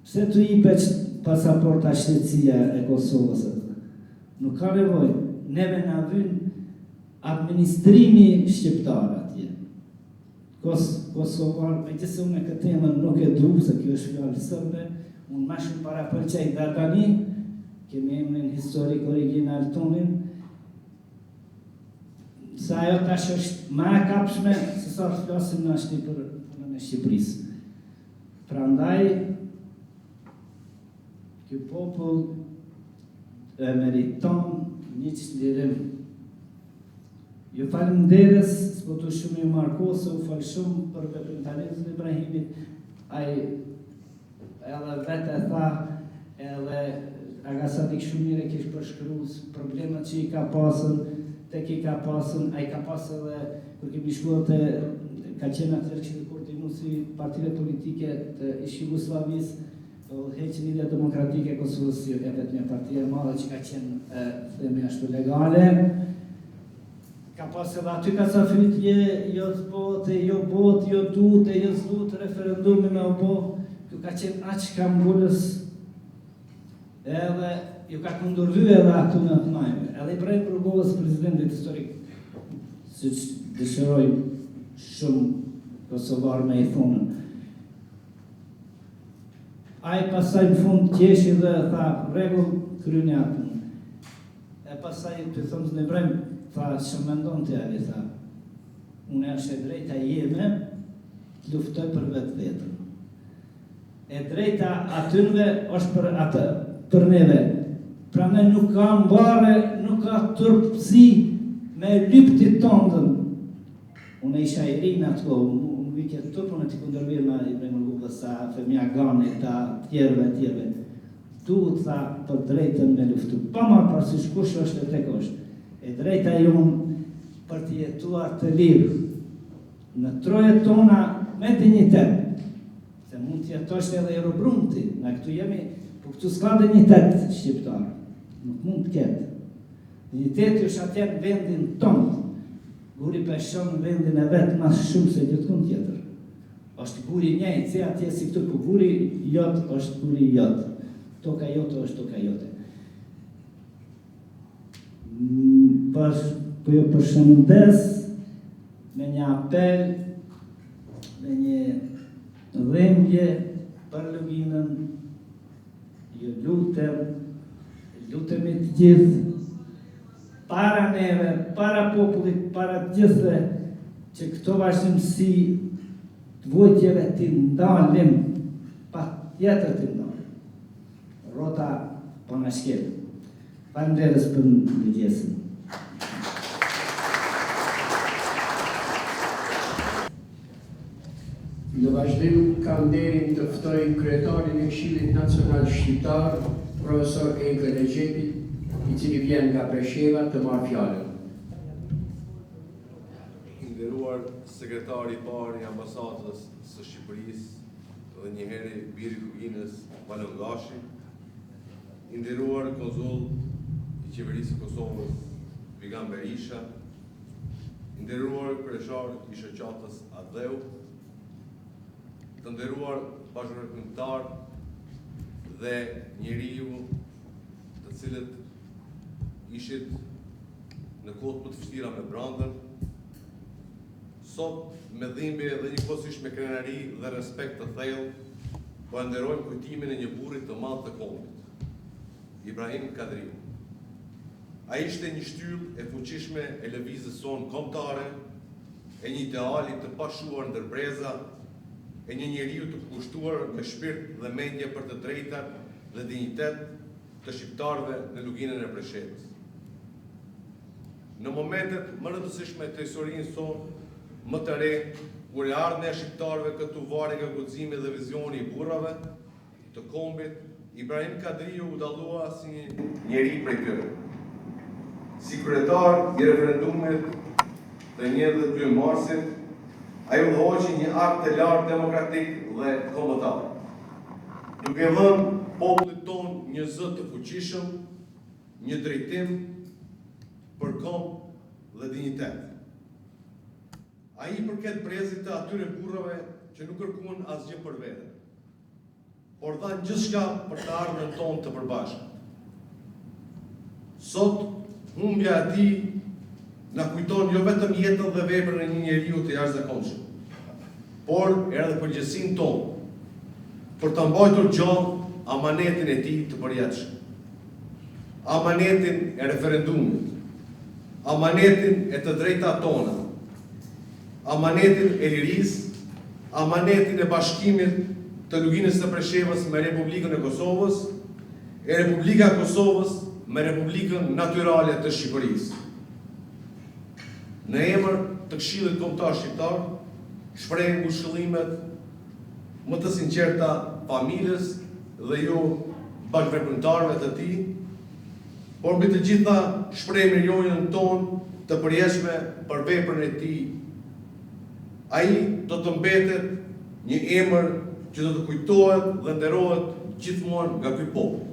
Pse të i peq pasaporta shtetësia e Kosovës? Nuk ka nevoj. Neve në vynë administrimi shqiptar atje. Kosovar, me gjithse unë e këtë temën nuk e dru, se kjo është fjallë sërbe, unë ma shumë para përqaj Dardani, kemi emrin historik original tonin, se ajo tash është ma e kapshme, se sa të flasim në ashti për punën e Shqipërisë. Pra ndaj, kjo popull e meriton një që lirim. Ju falim nderes, s'po të shumë i marko, se u falë shumë për veprimtarizën e Ibrahimit, edhe vete tha, edhe Agasatik shumë mire kish përshkruz problemet që i ka pasën, tek i ka pasën, a i ka pasë edhe, kur kemi shkuar të ka qenë atër që të koordinu si partire politike të ish Jugoslavis, Heqënilja Demokratike e Kosovës, si e vetë një partije madhe që ka qenë themi ashtu legale. Ka pasë edhe aty ka sa frytje, jo të botë, jo botë, jo dutë, jo s'dutë, referendumi me o bo, kjo ka qenë aqë ka mbullës, edhe ju ka kundurvy edhe atu në të majme. Edhe i Ibrahim Rugova, prezidentit historik, si që dëshiroj shumë kosovar me i thunën. A i pasaj në fund tjeshi dhe tha, regull kryni atë. E pasaj të thëmë në Ibrahim, tha, që më ndonë të jari, tha, unë është e drejta jeme, të luftoj për vetë vetën. E drejta atynve është për atë, për neve. Pra ne nuk ka mbare, nuk ka tërpësi me lyptit tondën. Unë isha i rinë atë kohë, unë vike të tërpën e t'i këndërvir me Ibrahim Rugova sa Femia Gani, ta tjerve. Duhet tha për drejtën me luftu. Pa marë parësish kush është e tek është. E drejta jonë për të jetuar të lirë. Në trojet tona me dignitet. Se mund të jetosh edhe i robrumti. Na këtu jemi, po këtu s'ka dignitet shqiptar. Nuk mund të ketë. Digniteti është atje në vendin tonë. Guri peshon në vendin e vetë mas shumë se gjithkun tjetër. Është guri njëjtë, se atje si këtu, po guri jotë është guri jotë. Toka jote është toka jote. Po jo përshëndes me një apel, me një dhembje për luginën, ju lutemi të gjithë, para neve, para popullit, para të gjithëve, që këto vazhdimsi të vojtjeve t'i ndalim, pa tjetër t'i ndalim. Rota po në shkelë. Faleminderit për mëngjesin. Në vazhdim kam nderin të ftoj kryetarin e Këshillit Nacional Shqiptar, profesor Enker Recep, i cili vjen nga Presheva të marrë fjalën. Nderuar sekretari i parë i ambasadës së Shqipërisë dhe njëherë biri i Luginës Balongashi, nderuar konsull i qeverisë së Kosovës Vigan Berisha, nderuar kryeshar i shoqatës Adheu, të nderuar bashkëpunëtar dhe njeriu të cilët ishit në kohët më të vështira me brandën, sot me dhimbje dhe njëkohësisht me krenari dhe respekt të thellë, po e nderojmë kujtimin e një burri të madh të kombit, Ibrahim Kadriu. Ai ishte një shtyllë e fuqishme e lëvizjes sonë kombëtare, e një ideali të pashuar ndër breza, e një njeriu të kushtuar me shpirt dhe mendje për të drejtat dhe dinjitet të shqiptarëve në luginën e Preshevës. Në momentet më rëndësishme të historisë sonë, më të re, kur e ardhmja e shqiptarëve këtu varri nga guximi dhe vizioni i burrave të kombit, Ibrahim Kadriu u dallua si një njeri prej tyre. Si kryetar i referendumit të 22 marsit, ai u hoqi një akt të lartë demokratik dhe kombëtar, duke dhënë popullit ton një zë të fuqishëm, një drejtim për komb dhe dinjitet. Ai i përket brezit të atyre burrave që nuk kërkuan asgjë për vete, por dhanë gjithçka për të ardhmen tonë të përbashkët. Sot humbja e tij na kujton jo vetëm jetën dhe veprën e një njeriu të jashtëzakonshëm, por edhe përgjegjësinë tonë për ta mbajtur gjallë amanetin e tij të përjetshëm, amanetin e referendumit, amanetin e të drejta tona, amanetin e lirisë, amanetin e bashkimit të luginës së Preshevës me Republikën e Kosovës, e Republika e Kosovës me Republikën Natyrale të Shqipërisë. Në emër të Këshillit Kombëtar Shqiptar, shpreh ngushëllimet më të sinqerta familjes dhe ju bashkëpunëtarëve të tij, por mbi të gjitha shpreh mirënjohjen tonë të përjeshme për veprën e tij. Ai do të mbetet një emër që do të kujtohet dhe nderohet gjithmonë nga ky popull.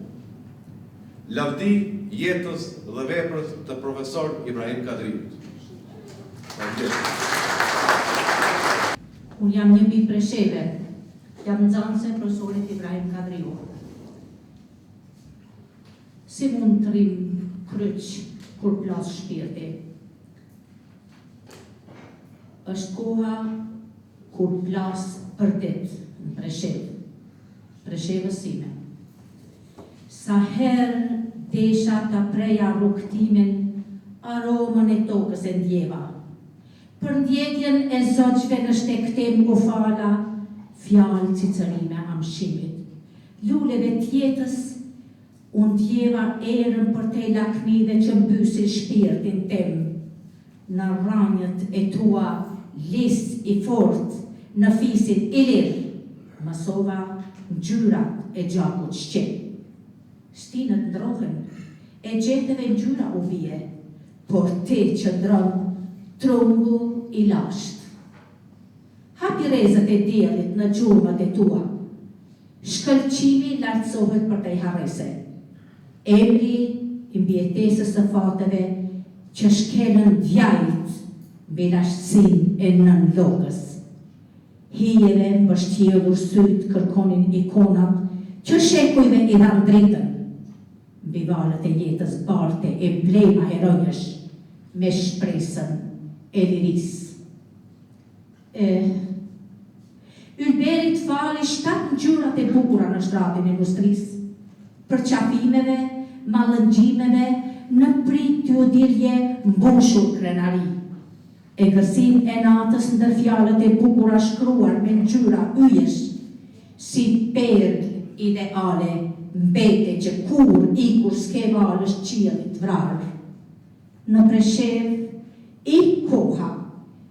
Lavdi jetës dhe veprës të profesor Ibrahim Kadriut. Unë jam një mbi presheve, jam nxënëse profesorit Ibrahim Kadriu. Si mund të rrim kryq kur plas shpirti? Është koha kur plas për dit në preshevës sime. Sa herë desha të preja rrugtimin, aromën e tokës e ndjeva. Për ndjekjen e zogjve në shtektem u fala, fjalë cicërime amshimit. Luleve tjetës, unë ndjeva erën për te lakmive që mbysi shpirtin tem. Në rranjët e tua, lis i fort, në fisin i lirë, mësova ngjyrat e gjakut shqip. Shtinët ndrohen, e gjetëve ngjyra u bie, por te që ndronë, trungu i lasht. Hapi rezët e diellit në gjurmët e tua, shkëlqimi lartësohet për te harese. Emri i mbjetesës së fateve që shkelën djajt mbi lashtësin e nën logës. Hijeve mbështjellur syt kërkonin ikonat që shekujve i dhanë dritën. Mbi valët e jetës barte emblema heronjësh me shpresën e lirisë. Ylberit fali 7 ngjyrat e bukura në shtratin e industrisë, për qafimeve, mallëngjimeve, në prit të udhirje mbushur krenari. E gërsin e natës ndër fjalët e bukura shkruar me ngjyra yjesh, si perl ideale, mbete që kur ikur s'ke valësh qiellit vrarë. Në Preshev i koha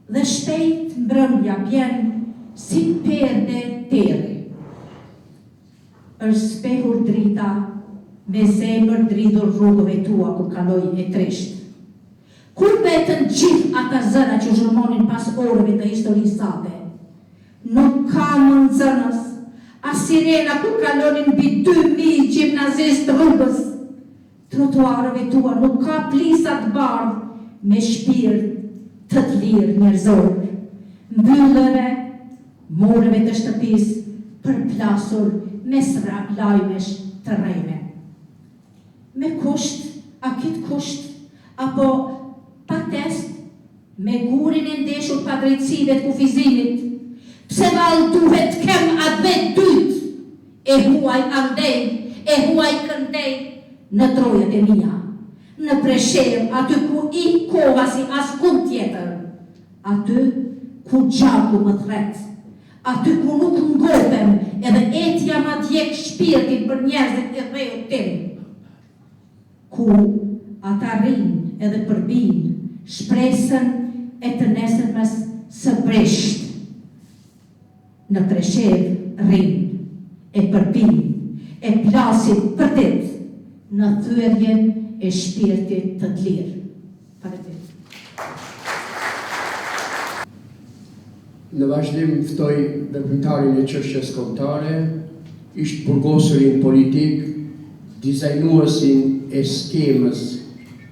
dhe shpejt mbrëmja bjen si perde teri. Është spehur drita me zemër dridhur rrugëve tua kur kaloj e tresht. Kur betën gjithë ata zëra që zhurmonin pas orëve të historisë sate, nuk ka më nxënës, as sirena kur kalonin mbi 2000 gjimnazist rrugës. Trotuarëve tua nuk ka plisat bardh me shpirt të të lirë njerëzor. Mbyllëve, morëve të shtëpisë përplasur mes lajmesh të rrejme. Me kusht, a kitë kusht, apo pa test, me gurin e ndeshur pa drejtsive të kufizimit, pse valë duhet kem atë vetë dyt, e huaj andej, e huaj këndej, në trojët e mia, në Preshev, aty ku i kova si askund tjetër, aty ku gjaku më thret, aty ku nuk ngopem edhe etja ma djek shpirtin për njerëzit e dheu tim, ku ata rrin edhe përbin shpresën e të nesërmës së bresht. Në Preshev rrin e përbin e plasin për dit në thyerjen e shpirtit të të lirë. Në vazhdim ftoj veprimtarin e çështjes kombëtare, ish burgosurin politik, dizajnuesin e skemës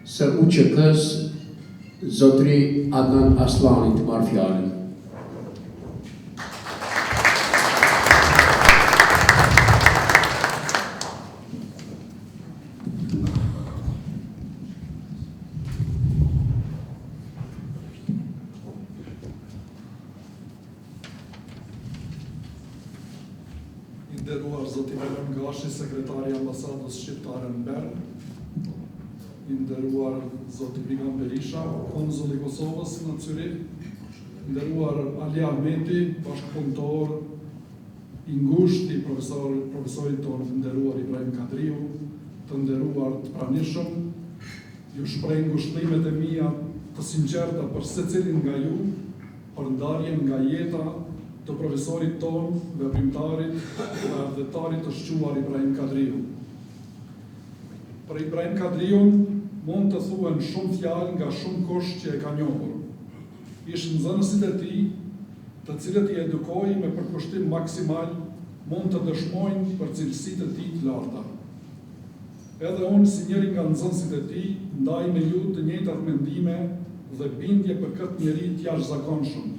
së UÇK-s, zotri Adnan Aslani të marrë fjalën. Nderuar zoti Veron Gashi, sekretari i ambasadës shqiptare në Bern, nderuar zoti Vigan Berisha, konzulli i Kosovës në Zyrich, nderuar Ali Ahmeti, bashkëpunëtor i ngushtë i profesorit tonë, nderuar Ibrahim Kadriu, të nderuar të pranishëm, ju shpreh ngushëllimet e mia të sinqerta për secilin nga ju, për ndarjen nga jeta të profesorit ton, veprimtarit dhe ardhetarit të shquar Ibrahim Kadriu. Për Ibrahim Kadriun mund të thuhen shumë fjalë nga shumë kush që e ka njohur. Ishtë nxënësit e tij, të cilët i edukoi me përkushtim maksimal, mund të dëshmojnë për cilësitë e tij të larta. Edhe unë si njëri nga nxënësit e tij, ndaj me ju të njëjtat mendime dhe bindje për këtë njeri të jashtëzakonshëm.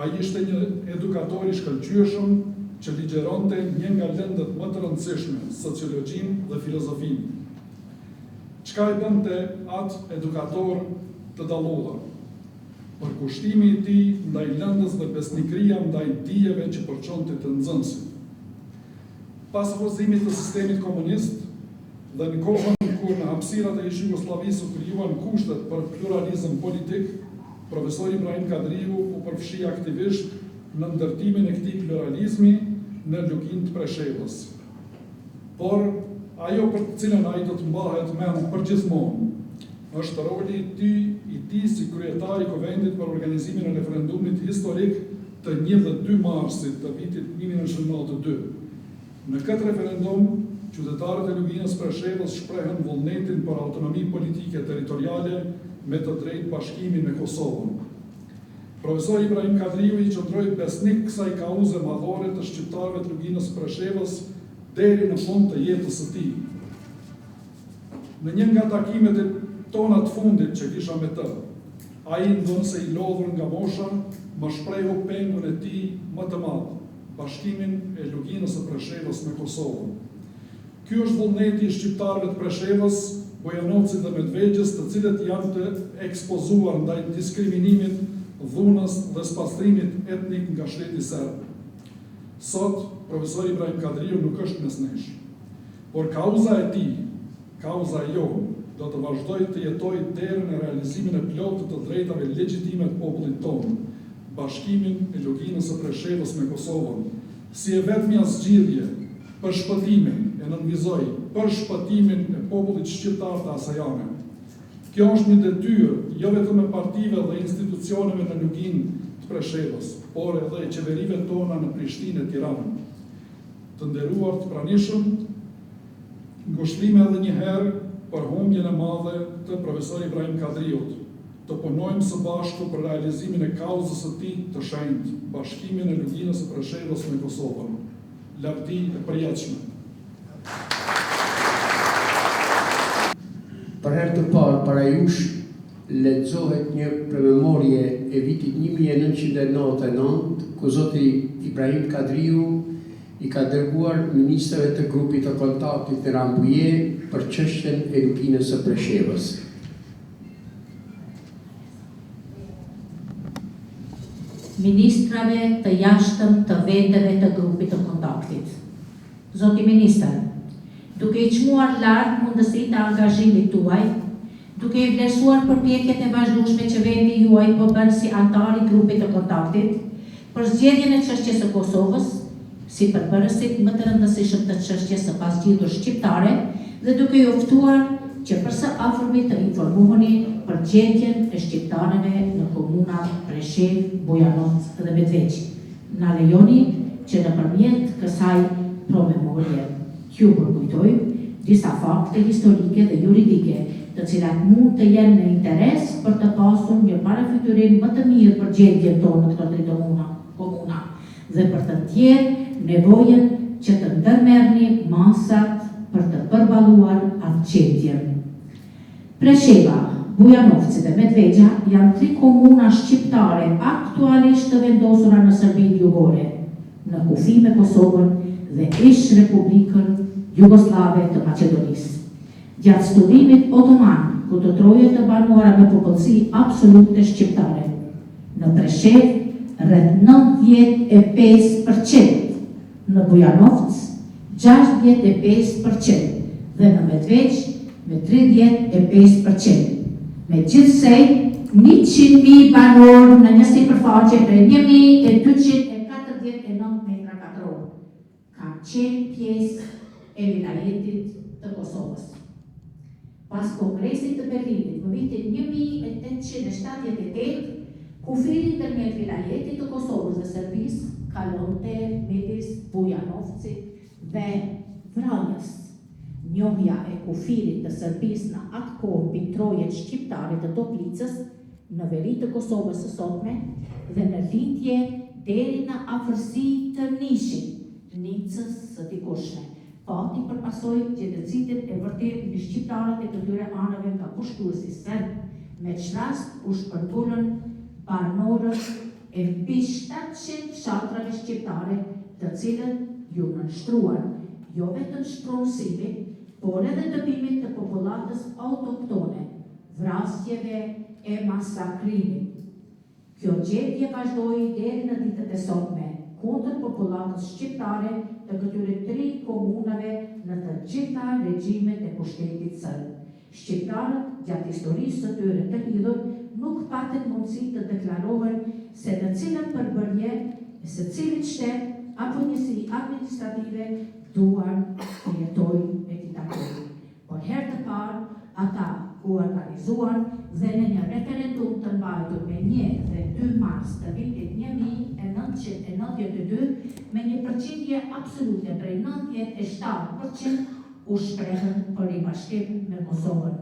Ai ishte një edukator i shkëlqyeshëm që ligjeronte një nga lëndët më të rëndësishme, sociologjinë dhe filozofinë. Çka e bënte atë edukator të dalluar? Përkushtimi i tij ndaj lëndës dhe besnikëria ndaj dijeve që përçonte të nxënësit. Pas opozimit të sistemit komunist dhe në kohën kur në hapësirat e ish Jugosllavisë u krijuan kushtet për pluralizëm politik, profesor Ibrahim Kadriu u përfshi aktivisht në ndërtimin e këtij pluralizmi në lukin të Preshevës. Por ajo për të cilën ai do të mbahet mend përgjithmonë është roli i tij si kryetari i Kuvendit për organizimin e referendumit historik të 1 dhe 2 marsit të vitit 1992. Në këtë referendum, qytetarët e luginës Preshevës shprehen vullnetin për autonomi politike territoriale me të drejtë bashkimi me Kosovën. Profesor Ibrahim Kadriu i qëndroi besnik kësaj kauze madhore të shqiptarëve të luginës Preshevës deri në fund të jetës së tij. Në një nga takimet e tona të fundit që kisha me të, ai ndonse i lodhur nga mosha, më shprehu pengun e tij më të madh, bashkimin e luginës së Preshevës me Kosovën. Ky është vullneti i shqiptarëve të Preshevës, Bojanovcit dhe Medvegjës, të cilët janë të ekspozuar ndaj diskriminimit, dhunës dhe spastrimit etnik nga shteti serb. Sot, profesor Ibrahim Kadriu nuk është mes nesh, por kauza e tij, kauza e jonë, do të vazhdoj të jetoj deri në realizimin e plotë të drejtave legjitime të popullit tonë, bashkimin e luginës së Preshevës me Kosovën, si e vetmja zgjidhje për shpëtimin, e nënvizoj, për shpëtimin e popullit shqiptar të asajane. Kjo është një detyrë, jo vetëm e partive dhe institucioneve në luginë të Preshevës, por edhe e qeverive tona në Prishtinë e Tiranë. Të nderuar të pranishëm, ngushtime edhe një herë për humbjen e madhe të profesor Ibrahim Kadriut. Të punojmë së bashku për realizimin e kauzës së tij të shenjtë, bashkimin e luginës së Preshevës me Kosovën. Lavdi e përjetshme. Për herë të parë para jush lexohet një prememorje e vitit 1999, ku zoti Ibrahim Kadriu i ka dërguar ministrave të grupit të kontaktit në Rambuje për çështjen e luginës së Preshevës. Ministrave të jashtëm të vendeve të grupit të kontaktit. Zoti Minister, duke i çmuar lart mundësitë të angazhimit tuaj, duke i vlerësuar përpjekjet e vazhdueshme që vendi juaj po bën si antar i grupit të kontaktit për zgjedhjen e çështjes së Kosovës, si përbërësit më të rëndësishëm të çështjes së pasgjitur shqiptare dhe duke i oftuar që përsa afërmi të informoheni për gjendjen e shqiptarëve në komunat Preshev, Bojanovac dhe Medvegjë. Na lejoni që nëpërmjet kësaj promemorje ju përkujtoj disa fakte historike dhe juridike, të cilat mund të jenë në interes për të pasur një parafytyrim më të mirë për gjendjen tonë në këto tre komuna dhe për të tjerë nevojen që të ndërmerrni masat për të përballuar atë gjendje. Presheva, Bujanovci dhe Medvegjë janë 3 komuna shqiptare aktualisht të vendosura në Serbinë Jugore, në kufi me Kosovën dhe ish Republikën Jugoslave të Maqedonisë. Gjatë studimit otoman, ku të troje të banuara me popullsi absolute shqiptare. Në Preshev, rreth 95%, në Bujanovc, 65% dhe në Medvegjë me 35%. Me gjithsej, 100.000 banor në një sipërfaqe prej 1.249 metra katror kanë qenë pjesë e vilajetit të Kosovës. Pas Kongresit të Berlinit më vitin 1878, Kufiri ndërmjet vilajetit të Kosovës dhe Serbisë kalonte midis Bujanovcit dhe Vranjës. Njohja e kufirit të Serbisë në atë kohë mbi trojet shqiptare të Toplicës në veri të Kosovës së sotme dhe në lindje deri në afërsi të Nishit, Nicës së dikushme. Pati përpasoi gjetësitë e vërtetë mbi shqiptarët e të dyre anëve nga pushtuesi serb, me çrast u shpërtullën banorët e mbi 700 fshatrave shqiptare, të cilët ju nënshtruan jo vetëm shpronësimit, por edhe dëbimit të popullatës autoktone, vrasjeve e masakrimit. Kjo gjendje vazhdoi deri në ditët e sotme kundër popullatës shqiptare të këtyre 3 komunave në të gjitha regjimet e pushtetit serb. Shqiptarët gjatë historisë së tyre të lidhur nuk patën mundësi të deklarohen se në cilën përbërje, se cilit shtet apo njësi administrative duan të jetojnë me të takojnë. Por herë të parë, ata u organizuan dhe në një referendum të mbajtur me 1 dhe 2 mars të vitit 1992 me një përqindje absolute prej 97% u shprehën për ribashkim me Kosovën.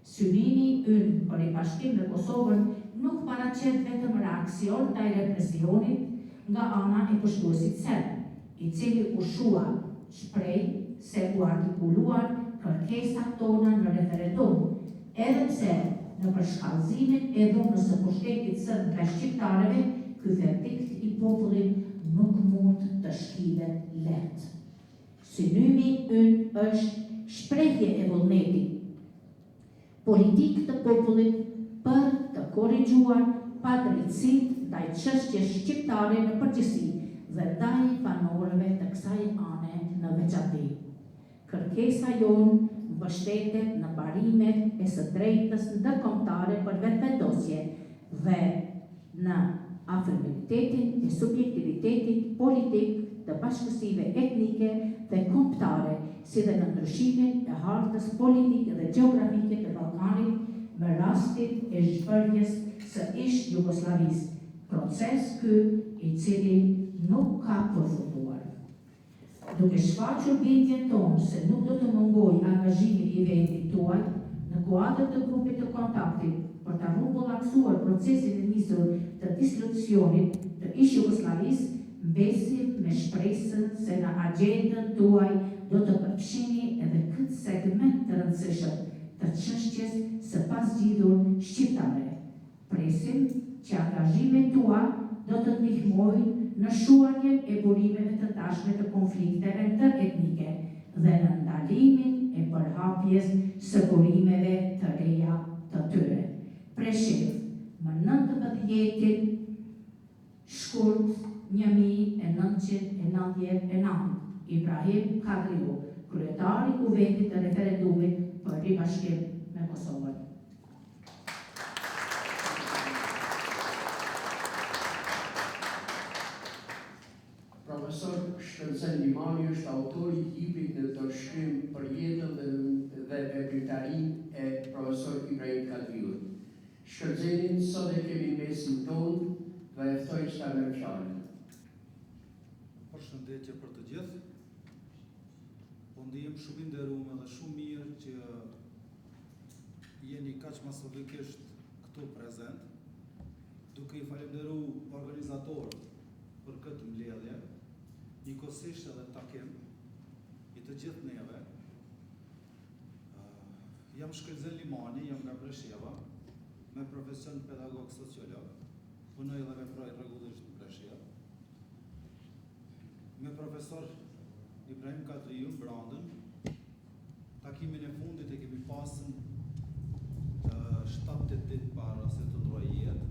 Synimi ynë për ribashkim me Kosovën nuk paraqet vetëm reakcion ndaj represionit nga ana e pushtuesit serb, i cili u shua shpreh se u artikuluan kërkesat tona në referendum, edhe pse në përshkallëzimin e dhunës së pushtetit serb nga shqiptarëve, ky verdikt i popullit nuk mund të shkilet lehtë. Synimi ynë është shprehje e vullnetit, politikë të popullit për të korrigjuar padrejtësitë ndaj çështjes shqiptare në përgjithësi dhe ndaj banorëve të kësaj ane në veçantë. Kërkesa jonë mbështetet në parimet e së drejtës ndërkombëtare për vetëvendosje dhe në afirmitetin e subjektivitetit politik të bashkësive etnike dhe kombëtare, si dhe në ndryshimin e hartës politike dhe gjeografike të Ballkanit me rastin e zhvërjes së ish Jugosllavisë, proces ky i cili nuk ka përfunduar. Duke shfaqur bindjen tonë se nuk do të mungoj angazhimi i vendit tuaj në kuadër të grupit të kontaktit për të rrumbullaksuar procesin e nisur të disolucionit të ish Jugosllavisë, mbesim me shpresën se në agendën tuaj do të përfshini edhe këtë segment të rëndësishëm të çështjes së pasgjidhur shqiptare. Presim që angazhimet tua do të ndihmojnë në shuarjen e burimeve të tashme të konflikteve interetnike dhe në ndalimin e përhapjes së burimeve të reja të tyre. Preshev, më 19 shkurt 1999, Ibrahim Kadriu, kryetari i kuventit të referendumit për ribashkim me Kosovën. Profesor Shkëllësen Limani është autori i librit në ndërshkrim për jetën dhe veprimtarinë e profesor Ibrahim Kadriut. Shkëllësenin sot e kemi mesin tonë dhe eftoj që ta me fjalën. Përshëndetje për të gjithë. Po ndihem shumë i nderuar dhe shumë mirë që jeni kaq masovikisht këtu prezent, duke i falendëruar organizatorët për këtë mbledhje, njëkohësisht edhe takim i të gjithë neve. Jam Shkëllësen Limani, jam nga Presheva, me profesion pedagog sociolog, punoj dhe veproj rregullisht në Preshevë. Me profesor Ibrahim Kadriu Brandën, takimin e fundit e kemi pasën 7-8 ditë para se të ndrojë jetë,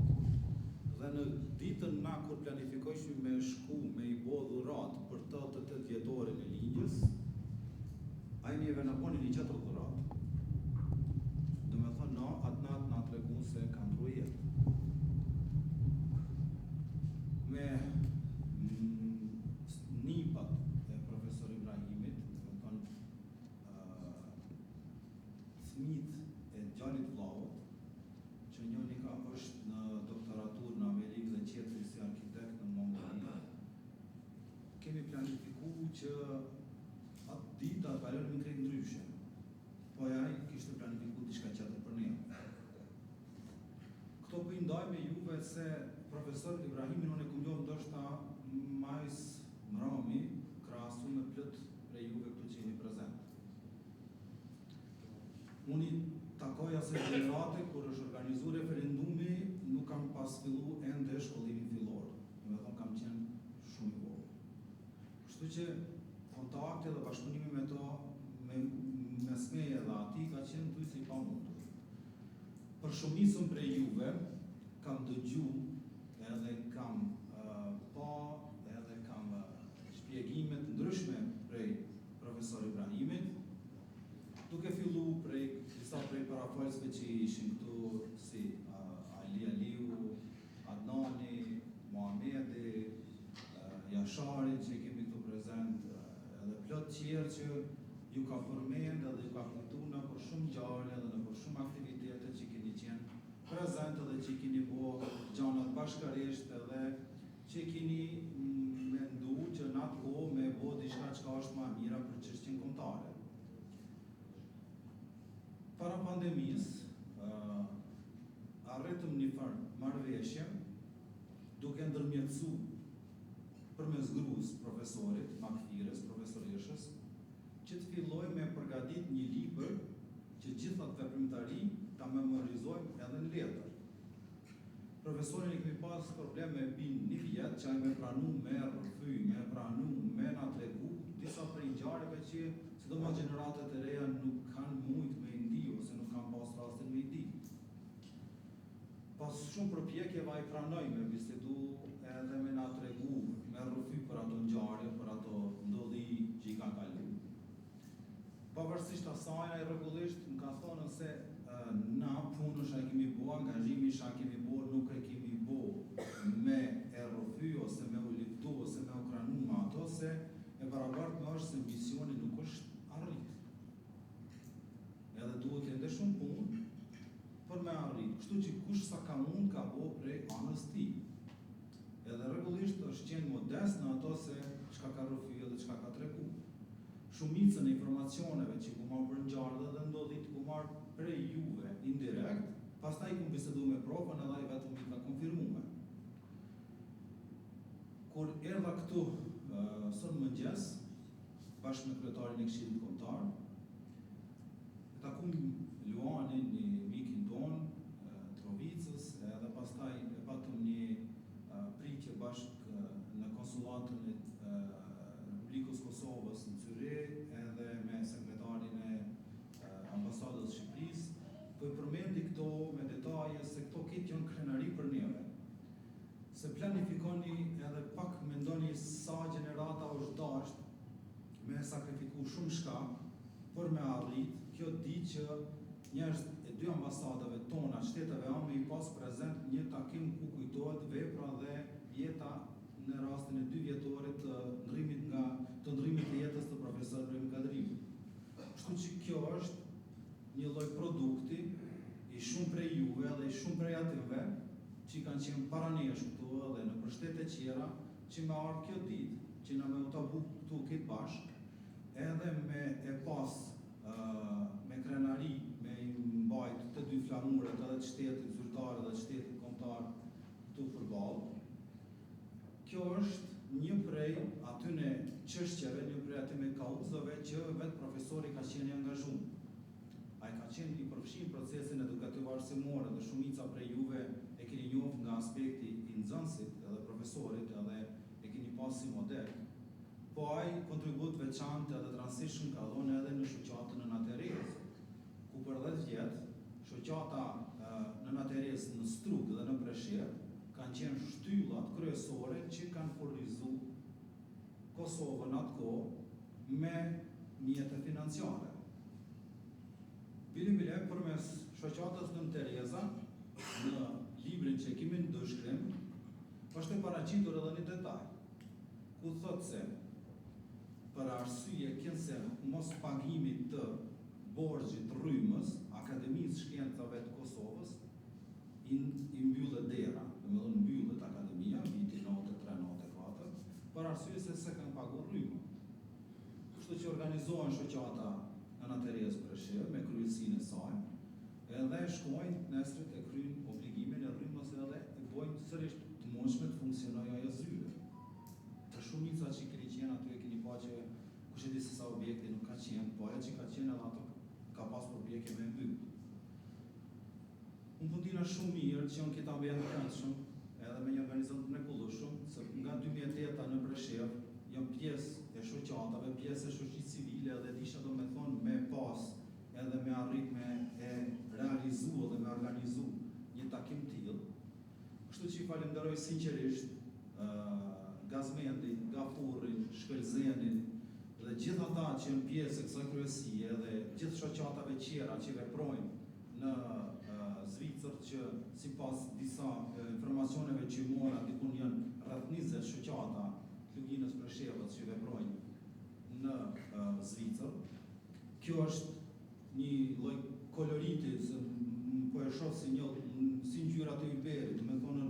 dhe në ditën na kur planifikojshim me shku me i bo dhurat për të 8 vjetorin e linjës, a i njeve në boni një 4 dhurat. Do me thënë na, atë natë na të regun se ka ndrojë jetë. Me nipat e profesor Ibrahimit, do me thënë fëmijët e djalit vllavut, që njëri ka është në doktoraturë që atë ditë atë kalon me krejt ndryshe, po ai kishte planifikuar diçka tjetër për ne. Këto po i ndaj me juve se profesor Ibrahimin unë e kumlov ndoshta majs mrami krahasu me plot prej juve këtu që jeni prezent. Unë i takoj asaj gjenerate kur është organizuar referendumi, nuk kam pas fillu ende shkollimin fillor. Domethënë kam qenë shumë i vogël. Kështu që kontakte dhe bashkëpunimi me to mes meje dhe ati ka qenë thuj si pamundur. Për shumicën prej juve kam dëgju edhe kam edhe kam shpjegimet ndryshme prej profesor Ibrahimit, duke fillu disa prej parafojsve që ishin këtu si Ali Aliu, Adnani, Muhamedi, Jashari që kemi këtu prezent, edhe plot tjerë që ju ka përmend edhe ju ka kujtuar në për shumë ngjarje edhe në për shumë aktivitete që keni qenë prezent edhe që keni bërë gjanat bashkërisht edhe që keni mendu që në atë kohë me bërë diçka që është më mira për çështjen kombëtare. Para pandemisë, arritëm një farë marrëveshje duke ndërmjetësu përmes gruas profesorit, Makfires, profesoreshës, që të filloj me përgatit një libër që gjithat veprimtari ta memorizojmë edhe në letër. Profesorin e kemi pas problem me bin një vjetë, që ai me pranu me rrëfy, me pranu, me na tregu, disa prej ngjarjeve që, sidomos gjeneratat e reja nuk kanë mujt me ndi, ose nuk kanë pas rastin me ndi. Pas shumë përpjekjeve ai pranoi me bisedu edhe me na tregu, me rrëfy për ato ngjarje, për ato ndodhi që i ka kalu. Pavarësisht asaj, ai rregullisht më ka thonë se na punësh e kemi bo, angazhimi shka kemi bo, nuk e kemi bo me e rrëfy, ose me u liftu, ose me u kranu me ato, se e barabart me është se misioni nuk është arrit. Edhe duhet ende shumë punë për me arrit. Kështu që kush sa ka mund ka bo prej anës ti. Edhe rregullisht është qenë modest në ato se çka ka rrëfy edhe çka ka tregu. Shumicën e informacioneve që ku marrë për ngjarje dhe ndodhit ku marrë prej juve indirekt, pastaj ku bisedu me profën edhe ai vetëm i ka konfirmuar. Kur erdha këtu sot mëngjes, bashkë me kryetarin e Këshillit Kombëtar, e takum Luanin, një mikin ton, Trovicës, edhe pastaj e patëm një pritje bashkë në konsulatën e Republikës Kosovës në Zyri, edhe me sekretarin e ambasadës Shqipërisë, po i përmendi këto me detaje se këto këtë janë krenari për neve. Se planifikoni edhe pak mendoni sa gjenerata është dasht me sakrifiku shumë shka për me arrit, kjo di që njerëz e dy ambasadave tona, shteteve anë me i pas prezent një takim ku kujtohet vepra dhe jeta në rastin e 2 vjetorit të ndrymit të jetës të profesor Ibrahim Kadriu. Kështu që kjo është një lloj produkti i shumë prej juve dhe i shumë prej atyve që kanë qenë para nesh këtu edhe në shtete tjera që me ardhë kjo ditë, që na me u tabu këtu këtë bashkë, edhe me e pas me krenari, me mbajt të dy flamuret edhe të shtetit zyrtar dhe të shtetit kombëtar këtu përballë. Kjo është një prej atyne çështjeve, një prej atyne kauzave që vetë profesori ka qenë i angazhuar. Ai ka qenë i përfshirë procesin edukativ arsimor dhe shumica prej juve e keni njohur nga aspekti i nxënësit edhe profesorit edhe e keni pas si model. Po ai kontribut veçantë edhe të rastishëm ka dhënë edhe në shoqatën Nëna Terezë, ku për 10 vjet shoqata Nëna Terezë në Strug dhe në Preshevë kanë qenë shtyllat kryesore që kanë furnizu Kosovën atë kohë me mjete financiare. Bile përmes shoqatës Nëna Tereza, në librin që kemi në dëshkrim, është e paraqitur edhe një detaj, ku thotë se për arsye kënse mos pagimit të borxhit rrymës Akademisë Shkencave të Kosovës, i mbyllet dera, domethënë mbyllet akademia viti 93-94, për arsye se s'e kanë paguar rrymën. organizohen shoqata Ana Terezë Preshev me kryesinë e saj, edhe shkojnë nesrit e kryjnë obligimin e rrymës edhe e bojnë sërish të mundshme të funksionojë ajo zyre. Të shumica që keni qenë aty e keni pa që kush e di se sa objekte nuk ka qenë, po ajo që ka qenë edhe ato ka pas probleme me mbyll. Unë fundina shumë mirë që janë këtë ambient të këndshëm, edhe me një organizant të mrekullueshëm, se nga 2008 në Preshev janë pjesë e shoqatave, pjesë e shoqërisë civile dhe disha do me thonë me pas edhe me arrit me e realizu dhe me organizu një takim tillë. Kështu që i falenderoj sinqerisht Gazmendin, Gafurin, Shkelzenin dhe gjithë ata që janë pjesë e kësaj kryesie dhe gjithë shoqatave tjera që veprojnë në Zvicër që sipas disa informacioneve që mora dikun janë rreth 20 shoqata të luginës Preshevës që veprojnë në Zvicër. Kjo është një lloj koloriti, se po e shoh si ngjyrat e Ylberit, me thonë